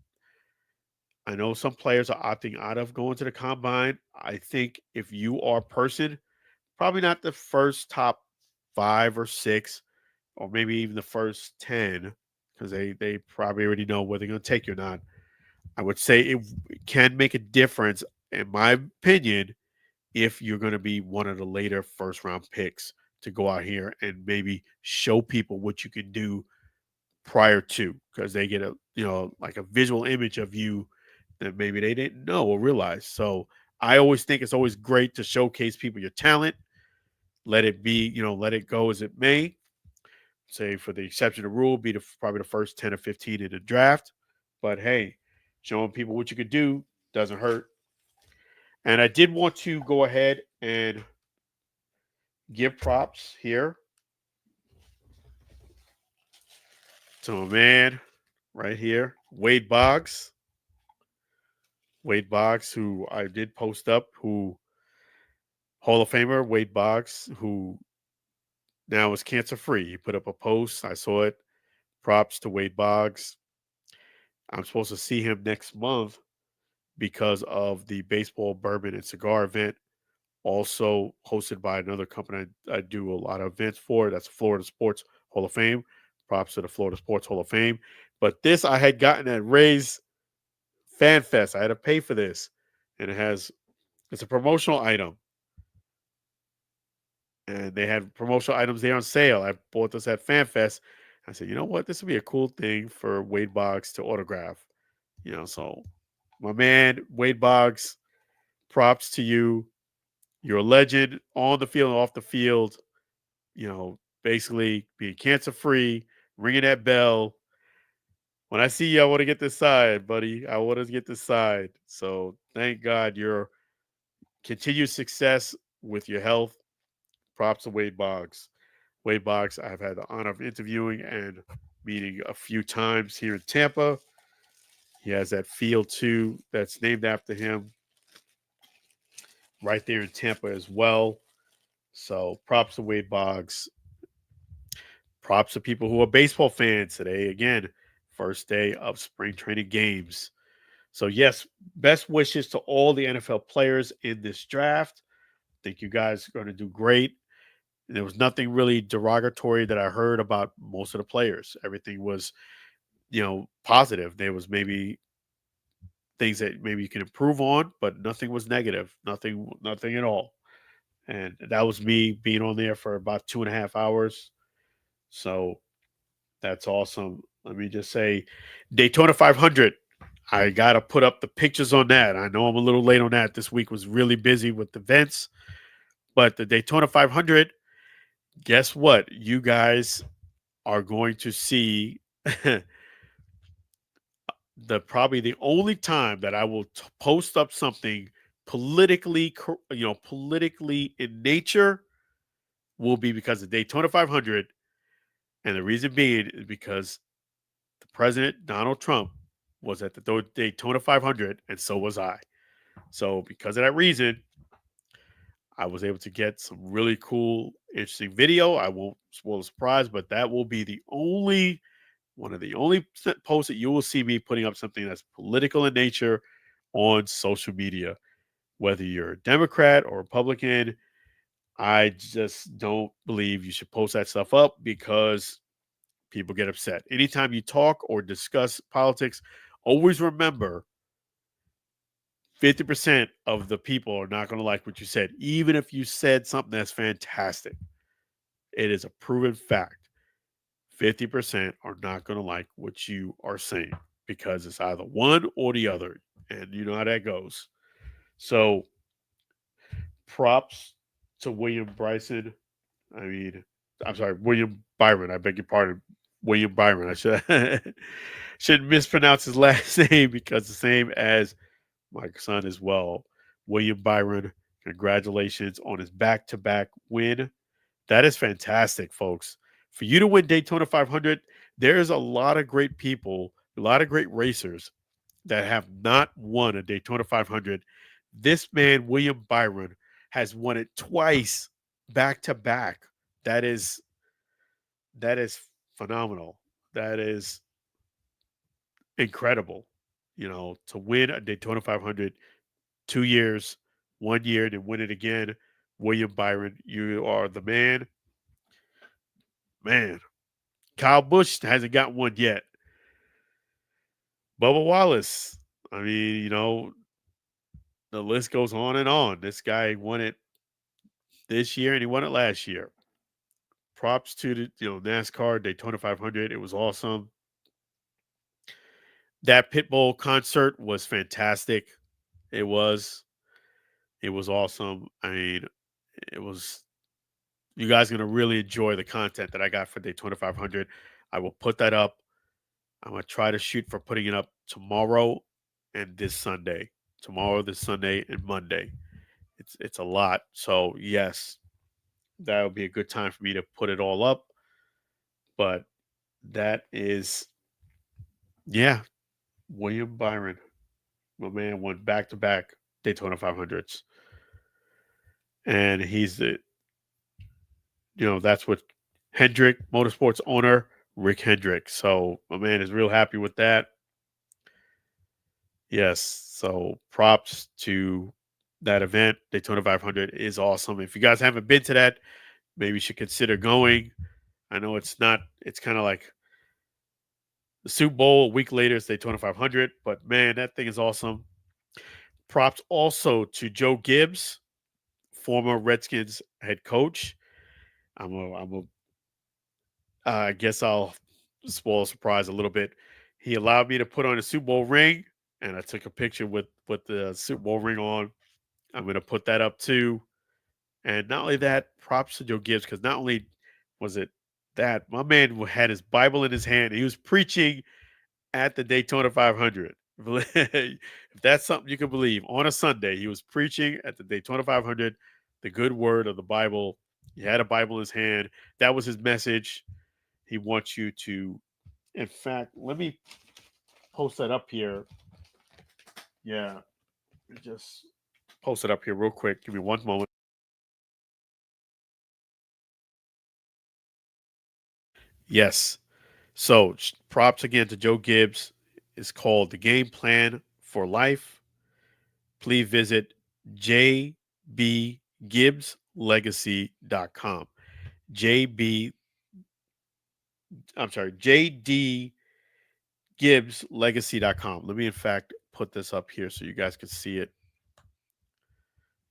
I know some players are opting out of going to the combine. I think if you are a person, probably not the first top 5 or 6, or maybe even the first 10, because they probably already know whether they're going to take you or not. I would say it can make a difference, in my opinion, if you're going to be one of the later first round picks to go out here and maybe show people what you can do prior to, because they get like a visual image of you that maybe they didn't know or realize. So I always think it's always great to showcase people your talent. Let it be, let it go as it may. Say for the exception of the rule, be probably the first 10 or 15 in the draft. But hey, showing people what you could do doesn't hurt. And I did want to go ahead and give props here to a man right here, Wade Boggs. Wade Boggs, who I did post up, who Hall of Famer Wade Boggs, who now is cancer free. He put up a post. I saw it. Props to Wade Boggs. I'm supposed to see him next month because of the baseball, bourbon, and cigar event, also hosted by another company I do a lot of events for. That's Florida Sports Hall of Fame. Props to the Florida Sports Hall of Fame. But this I had gotten at Ray's Fan Fest. I had to pay for this, and it's a promotional item, and they had promotional items there on sale. I bought this at Fan Fest. I said, you know what, this would be a cool thing for Wade Boggs to autograph. So my man Wade Boggs, props to you. You're a legend on the field and off the field. Basically being cancer free, ringing that bell. When I see you, I want to get this side, buddy. I want to get this side. So thank God your continued success with your health. Props to Wade Boggs. Wade Boggs, I've had the honor of interviewing and meeting a few times here in Tampa. He has that field too that's named after him right there in Tampa as well. So props to Wade Boggs. Props to people who are baseball fans today. Again, first day of spring training games. So, yes, best wishes to all the NFL players in this draft. I think you guys are going to do great. There was nothing really derogatory that I heard about most of the players. Everything was, positive. There was maybe things that maybe you can improve on, but nothing was negative. Nothing at all. And that was me being on there for about 2.5 hours. So that's awesome. Let me just say, Daytona 500. I got to put up the pictures on that. I know I'm a little late on that. This week was really busy with events, but the Daytona 500, guess what? You guys are going to see probably the only time that I will post up something politically, politically in nature will be because of Daytona 500. And the reason being is because the president, Donald Trump, was at the Daytona 500, and so was I. So, because of that reason, I was able to get some really cool, interesting video. I won't spoil the surprise, but that will be one of the only posts that you will see me putting up something that's political in nature on social media. Whether you're a Democrat or Republican, I just don't believe you should post that stuff up because people get upset. Anytime you talk or discuss politics, always remember 50% of the people are not going to like what you said, even if you said something that's fantastic. It is a proven fact. 50% are not going to like what you are saying because it's either one or the other. And you know how that goes. So, props to William Bryson. I mean, I'm sorry, William Byron. I beg your pardon. William Byron. I shouldn't mispronounce his last name because the same as my son as well. William Byron, congratulations on his back-to-back win. That is fantastic, folks. For you to win Daytona 500, there's a lot of great people, a lot of great racers that have not won a Daytona 500. This man, William Byron, has won it twice back to back. That is that is phenomenal. That is incredible. To win a Daytona 500 2 years, 1 year, and then win it again. William Byron, you are the man. Man, Kyle Busch hasn't got one yet. Bubba Wallace. I mean, the list goes on and on. This guy won it this year and he won it last year. Props to the NASCAR Daytona 500. It was awesome. That Pitbull concert was fantastic. It was. It was awesome. I mean, it was. You guys are gonna really enjoy the content that I got for Daytona 500. I will put that up. I'm gonna try to shoot for putting it up tomorrow and this Sunday. Tomorrow, this Sunday, and Monday. It's a lot. So yes, that would be a good time for me to put it all up. But that is, yeah, William Byron. My man won back to back Daytona 500s, and he's the that's what Hendrick Motorsports owner Rick Hendrick. So my man is real happy with that. Yes, so props to that event. Daytona 500 is awesome. If you guys haven't been to that, maybe you should consider going. I know it's not. It's kind of like the Super Bowl. A week later, it's Daytona 500. But man, that thing is awesome. Props also to Joe Gibbs, former Redskins head coach. I guess I'll spoil a surprise a little bit. He allowed me to put on a Super Bowl ring, and I took a picture with the Super Bowl ring on. I'm going to put that up too. And not only that, props to Joe Gibbs, because not only was it that, my man had his Bible in his hand. He was preaching at the Daytona 500. If that's something you can believe, on a Sunday, he was preaching at the Daytona 500, the good word of the Bible. He had a Bible in his hand. That was his message. He wants you to, in fact, let me post that up here. Yeah, just post it up here real quick. Give me one moment. Yes. So props again to Joe Gibbs. It's called The Game Plan for Life. Please visit jbgibbslegacy.com. JB, I'm sorry, jdgibbslegacy.com. Let me, in fact, put this up here so you guys can see it.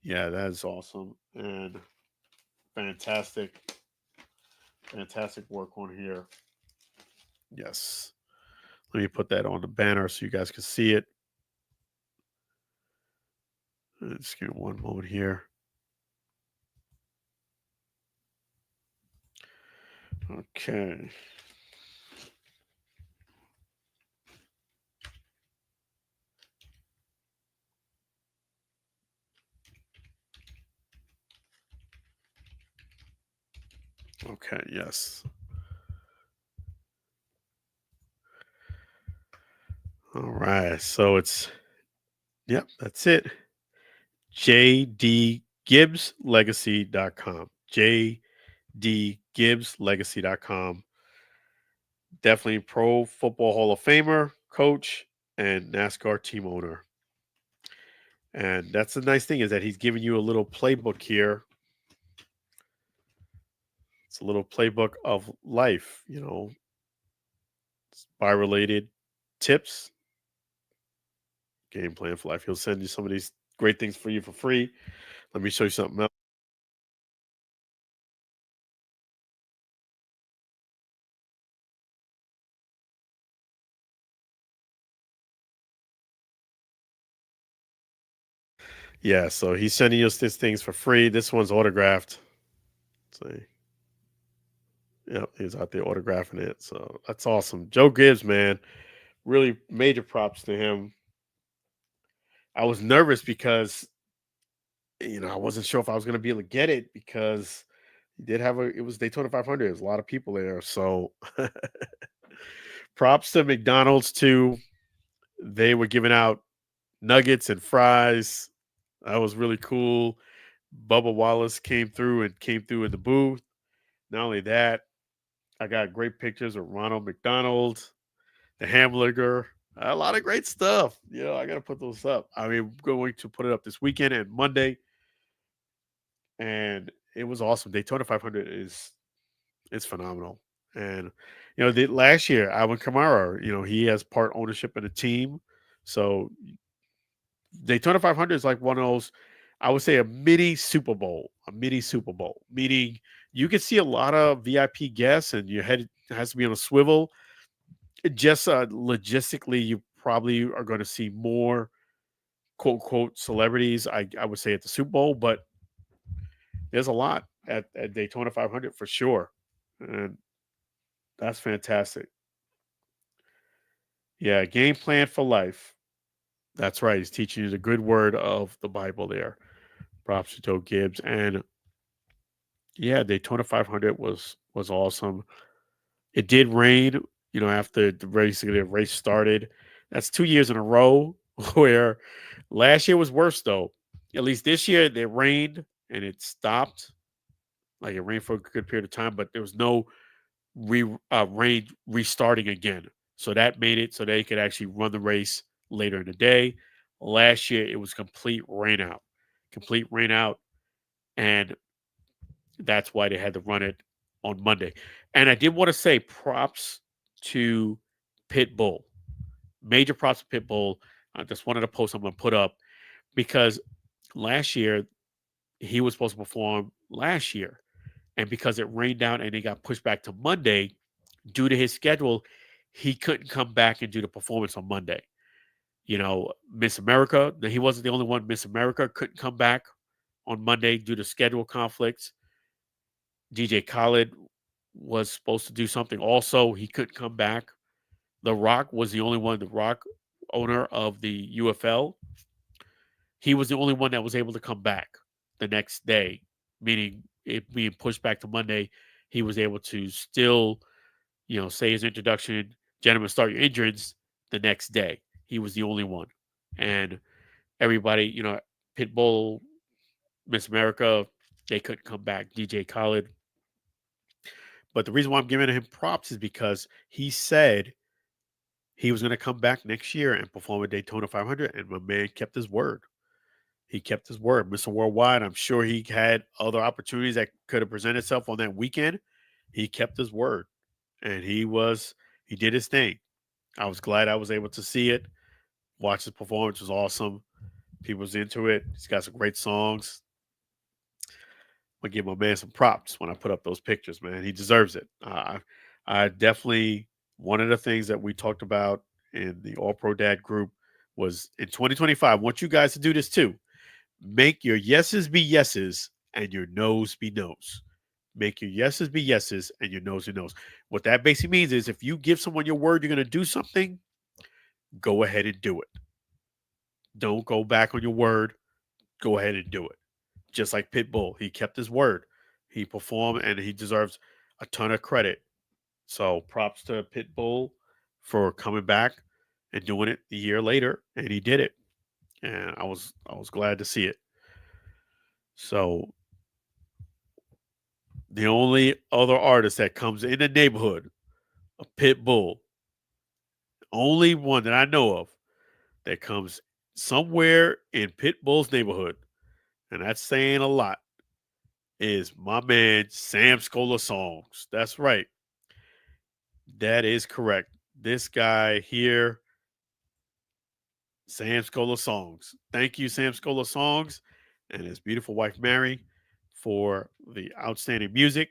Yeah, that is awesome. And fantastic, fantastic work on here. Yes. Let me put that on the banner so you guys can see it. Just give me one moment here. Okay. Okay, yes. All right. So yep, that's it. jdgibbslegacy.com. jdgibbslegacy.com. Definitely Pro Football Hall of Famer, coach, and NASCAR team owner. And that's the nice thing, is that he's giving you a little playbook here. It's a little playbook of life, spy related tips, game plan for life. He'll send you some of these great things for you for free. Let me show you something else. Yeah, so he's sending us these things for free. This one's autographed. See. Yep, he's out there autographing it. So that's awesome. Joe Gibbs, man, really major props to him. I was nervous because I wasn't sure if I was going to be able to get it, because he did have it was Daytona 500. There's a lot of people there. So props to McDonald's too. They were giving out nuggets and fries. That was really cool. Bubba Wallace came through in the booth. Not only that, I got great pictures of Ronald McDonald, the Hamburger, a lot of great stuff. I got to put those up. I mean, I'm going to put it up this weekend and Monday, and it was awesome. Daytona 500 is phenomenal. And the last year, Alvin Kamara, he has part ownership in the team, so Daytona 500 is like one of those, I would say, a mini Super Bowl, meaning you can see a lot of VIP guests and your head has to be on a swivel. Just logistically, you probably are going to see more quote unquote celebrities, I would say, at the Super Bowl, but there's a lot at Daytona 500 for sure. And that's fantastic. Yeah, game plan for life. That's right. He's teaching you the good word of the Bible there. Props to Joe Gibbs. And yeah, Daytona 500 was awesome. It did rain, after the race started. That's 2 years in a row where last year was worse though. At least this year it rained and it stopped. Like it rained for a good period of time, but there was no rain restarting again. So that made it so they could actually run the race later in the day. Last year it was complete rain out, and that's why they had to run it on Monday. And I did want to say props to Pitbull, major props to Pitbull. That's one of the posts I'm going to put up because last year he was supposed to perform last year, and because it rained out and it got pushed back to Monday due to his schedule, he couldn't come back and do the performance on Monday. You know, Miss America, he wasn't the only one. Miss America couldn't come back on Monday due to schedule conflicts. DJ Khaled was supposed to do something also. He couldn't come back. The Rock was the only one, the Rock owner of the UFL. He was the only one that was able to come back the next day, meaning it being pushed back to Monday. He was able to still, say his introduction, gentlemen, start your engines the next day. He was the only one. And everybody, Pitbull, Miss America, they couldn't come back. DJ Khaled. But the reason why I'm giving him props is because he said he was going to come back next year and perform at Daytona 500, and my man kept his word. He kept his word. Mr. Worldwide, I'm sure he had other opportunities that could have presented itself on that weekend. He kept his word, and he did his thing. I was glad I was able to see it. Watch his performance. It was awesome. People was into it. He's got some great songs. I'm gonna give my man some props when I put up those pictures, man. He deserves it. I definitely, one of the things that we talked about in the All Pro Dad group was in 2025. I want you guys to do this too. Make your yeses be yeses and your nos be nos. Make your yeses be yeses and your nos be nos. What that basically means is if you give someone your word you're going to do something, go ahead and do it. Don't go back on your word. Go ahead and do it. Just like Pitbull, he kept his word. He performed and he deserves a ton of credit. So props to Pitbull for coming back and doing it a year later, and he did it. And I was glad to see it. So the only other artist that comes in the neighborhood of Pitbull, only one that I know of that comes somewhere in Pitbull's neighborhood, and that's saying a lot, is my man Sam Scola Songs. That's right. That is correct. This guy here, Sam Scola Songs. Thank you, Sam Scola Songs, and his beautiful wife Mary for the outstanding music.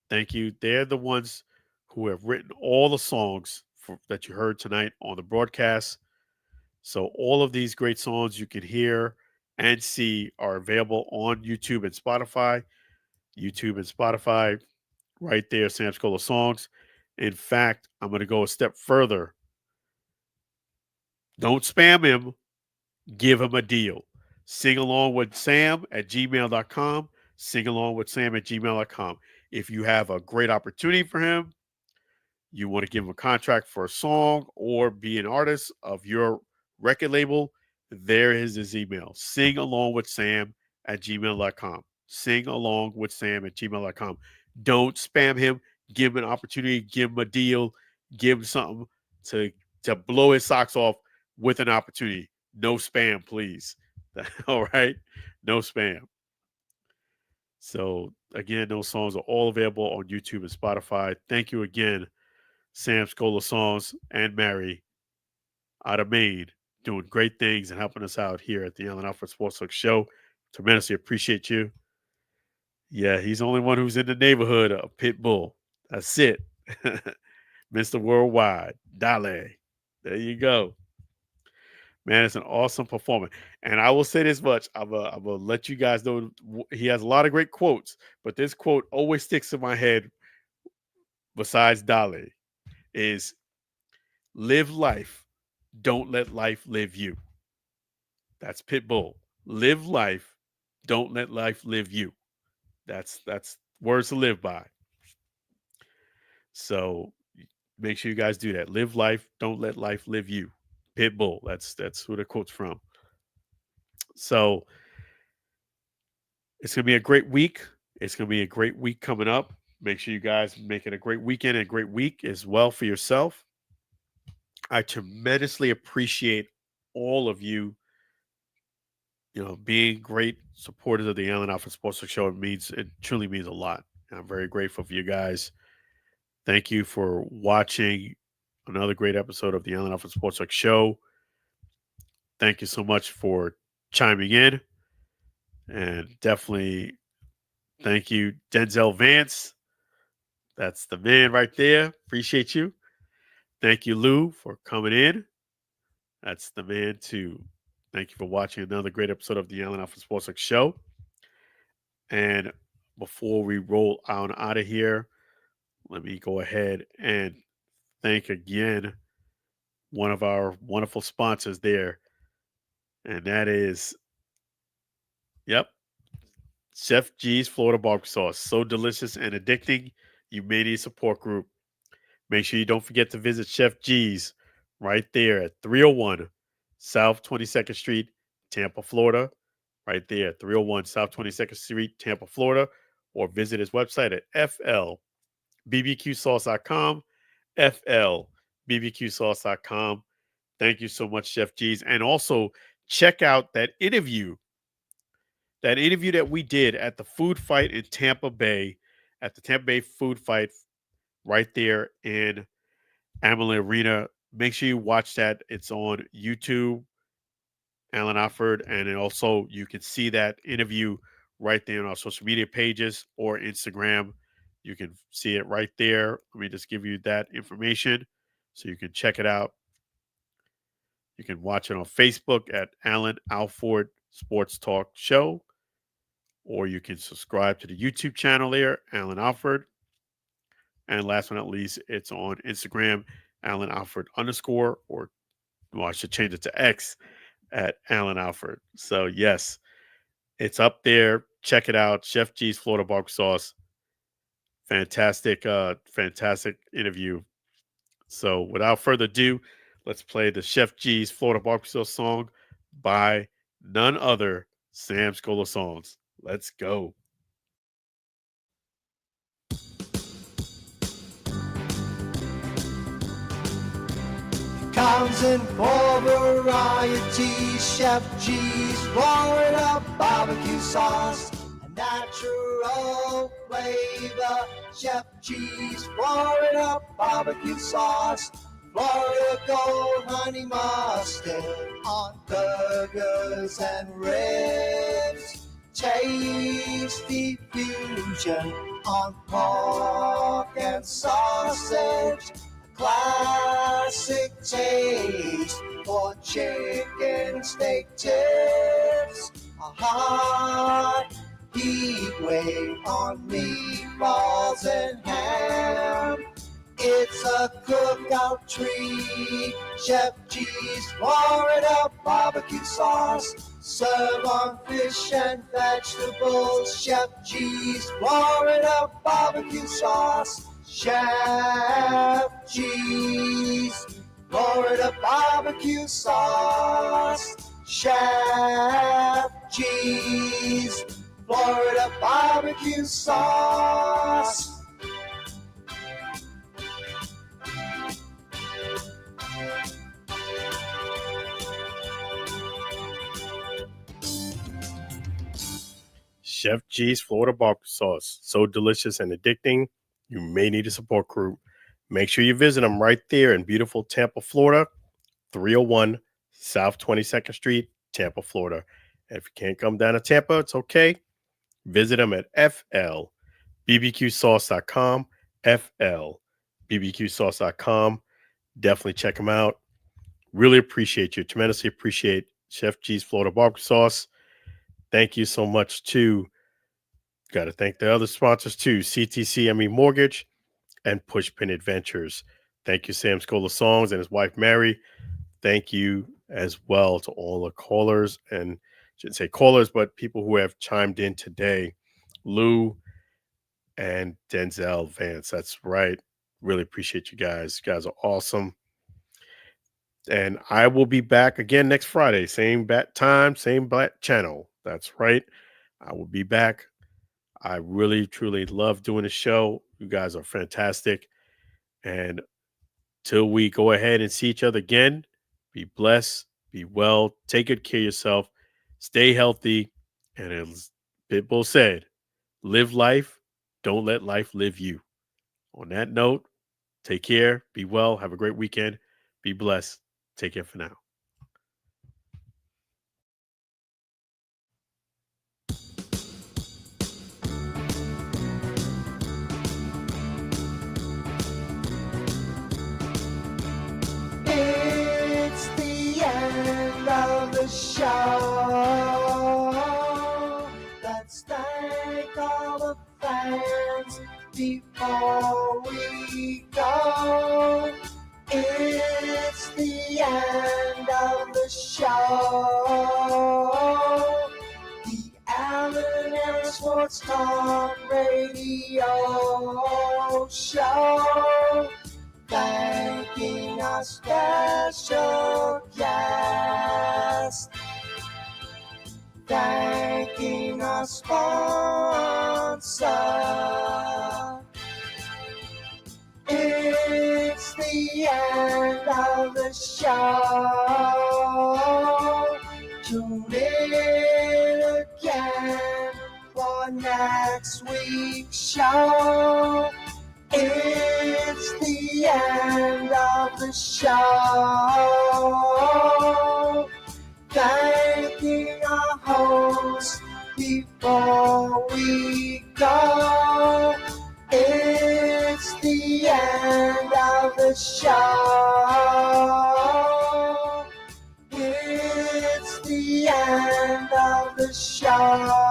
Thank you. They're the ones who have written all the songs that you heard tonight on the broadcast. So all of these great songs you can hear and see are available on YouTube and Spotify. YouTube and Spotify, right there, Sam Scola Songs. In fact, I'm going to go a step further. Don't spam him, give him a deal. Sing along with Sam at gmail.com. Sing along with Sam at gmail.com. If you have a great opportunity for him, you want to give him a contract for a song or be an artist of your record label, there is his email. Sing along with Sam at gmail.com. Sing along with Sam at gmail.com. Don't spam him. Give him an opportunity. Give him a deal. Give him something to, to blow his socks off with an opportunity. No spam, please. All right? No spam. So, again, those songs are all available on YouTube and Spotify. Thank you again, Sam Scola Songs and Mary out of Maine, doing great things and helping us out here at the Allen Alford Sports Talk Show. Tremendously appreciate you. Yeah, he's the only one who's in the neighborhood of Pitbull. That's it. Mr. Worldwide. Dale. There you go. Man, it's an awesome performance. And I will say this much. I will let you guys know he has a lot of great quotes, but this quote always sticks in my head besides Dale is live life. Don't let life live you. That's Pitbull. Live life. Don't let life live you. That's words to live by. So make sure you guys do that. Live life. Don't let life live you. Pitbull. That's who the quote's from. So it's gonna be a great week. It's gonna be a great week coming up. Make sure you guys make it a great weekend and a great week as well for yourself. I tremendously appreciate all of you, being great supporters of the Allen Alfred Sports Talk Show. It truly means a lot. I'm very grateful for you guys. Thank you for watching another great episode of the Allen Alfred Sports Talk Show. Thank you so much for chiming in, and definitely thank you, Denzel Vance. That's the man right there. Appreciate you. Thank you, Lou, for coming in. That's the man too. Thank you for watching another great episode of the Allen Alfred Sports Talk Show. And before we roll on out of here, let me go ahead and thank again one of our wonderful sponsors there. And that is, yep, Chef G's Florida Barbecue Sauce. So delicious and addicting. You may need a support group. Make sure you don't forget to visit Chef G's right there at 301 South 22nd Street, Tampa, Florida. Right there, 301 South 22nd Street, Tampa, Florida. Or visit his website at flbbqsauce.com. flbbqsauce.com. Thank you so much, Chef G's. And also check out that interview that we did at the food fight in Tampa Bay, at the Tampa Bay food fight right there in Amalie Arena. Make sure you watch that. It's on YouTube, Allen Alford, and then also you can see that interview right there on our social media pages or Instagram. You can see it right there. Let me just give you that information so you can check it out. You can watch it on Facebook at Allen Alford Sports Talk Show, or you can subscribe to the YouTube channel there, Allen Alford. And last but not least, it's on Instagram, Allen Alford _, or well, I should change it to X at Allen Alford. So yes, it's up there. Check it out. Chef G's Florida Barbecue Sauce. Fantastic interview. So without further ado, let's play the Chef G's Florida Barbecue Sauce song by none other Sam Scola Songs. Let's go. Comes in four varieties, Chef G's Florida barbecue sauce, a natural flavor, Chef G's Florida barbecue sauce, Florida Gold Honey Mustard on burgers and ribs, tasty fusion on pork and sausage, classic taste for chicken steak tips, a hot heat wave on meatballs and ham. It's a cookout treat, Chef G's Florida barbecue sauce. Serve on fish and vegetables, Chef G's Florida barbecue sauce. Chef G's Florida barbecue sauce. Chef G's Florida barbecue sauce. Chef G's Florida Barbecue Sauce. So delicious and addicting. You may need a support crew. Make sure you visit them right there in beautiful Tampa, Florida, 301 South 22nd Street, Tampa, Florida. And if you can't come down to Tampa, it's okay. Visit them at flbbqsauce.com, flbbqsauce.com. Definitely check them out. Really appreciate you. Tremendously appreciate Chef G's Florida Barbecue Sauce. Thank you so much to, got to thank the other sponsors too, CTCME Mortgage and Pushpin Adventures. Thank you, Sam Scola Songs and his wife, Mary. Thank you as well to all the callers, and I shouldn't say callers, but people who have chimed in today. Lou and Denzel Vance. That's right. Really appreciate you guys. You guys are awesome. And I will be back again next Friday. Same bat time, same bat channel. That's right. I will be back. I really, truly love doing the show. You guys are fantastic. And till we go ahead and see each other again, be blessed, be well, take good care of yourself, stay healthy. And as Pitbull said, live life, don't let life live you. On that note, take care, be well, have a great weekend, be blessed. Take care for now. It's the end of the show. Let's thank all the fans before we go. It's the end of the show. The Allen Air Sports Talk Radio Show. Thanking our special guest. Thanking our sponsor. It's the end of the show. Tune in again for next week's show. It's the end of the show. Thanking our hosts before we go. It's the end of the show. It's the end of the show.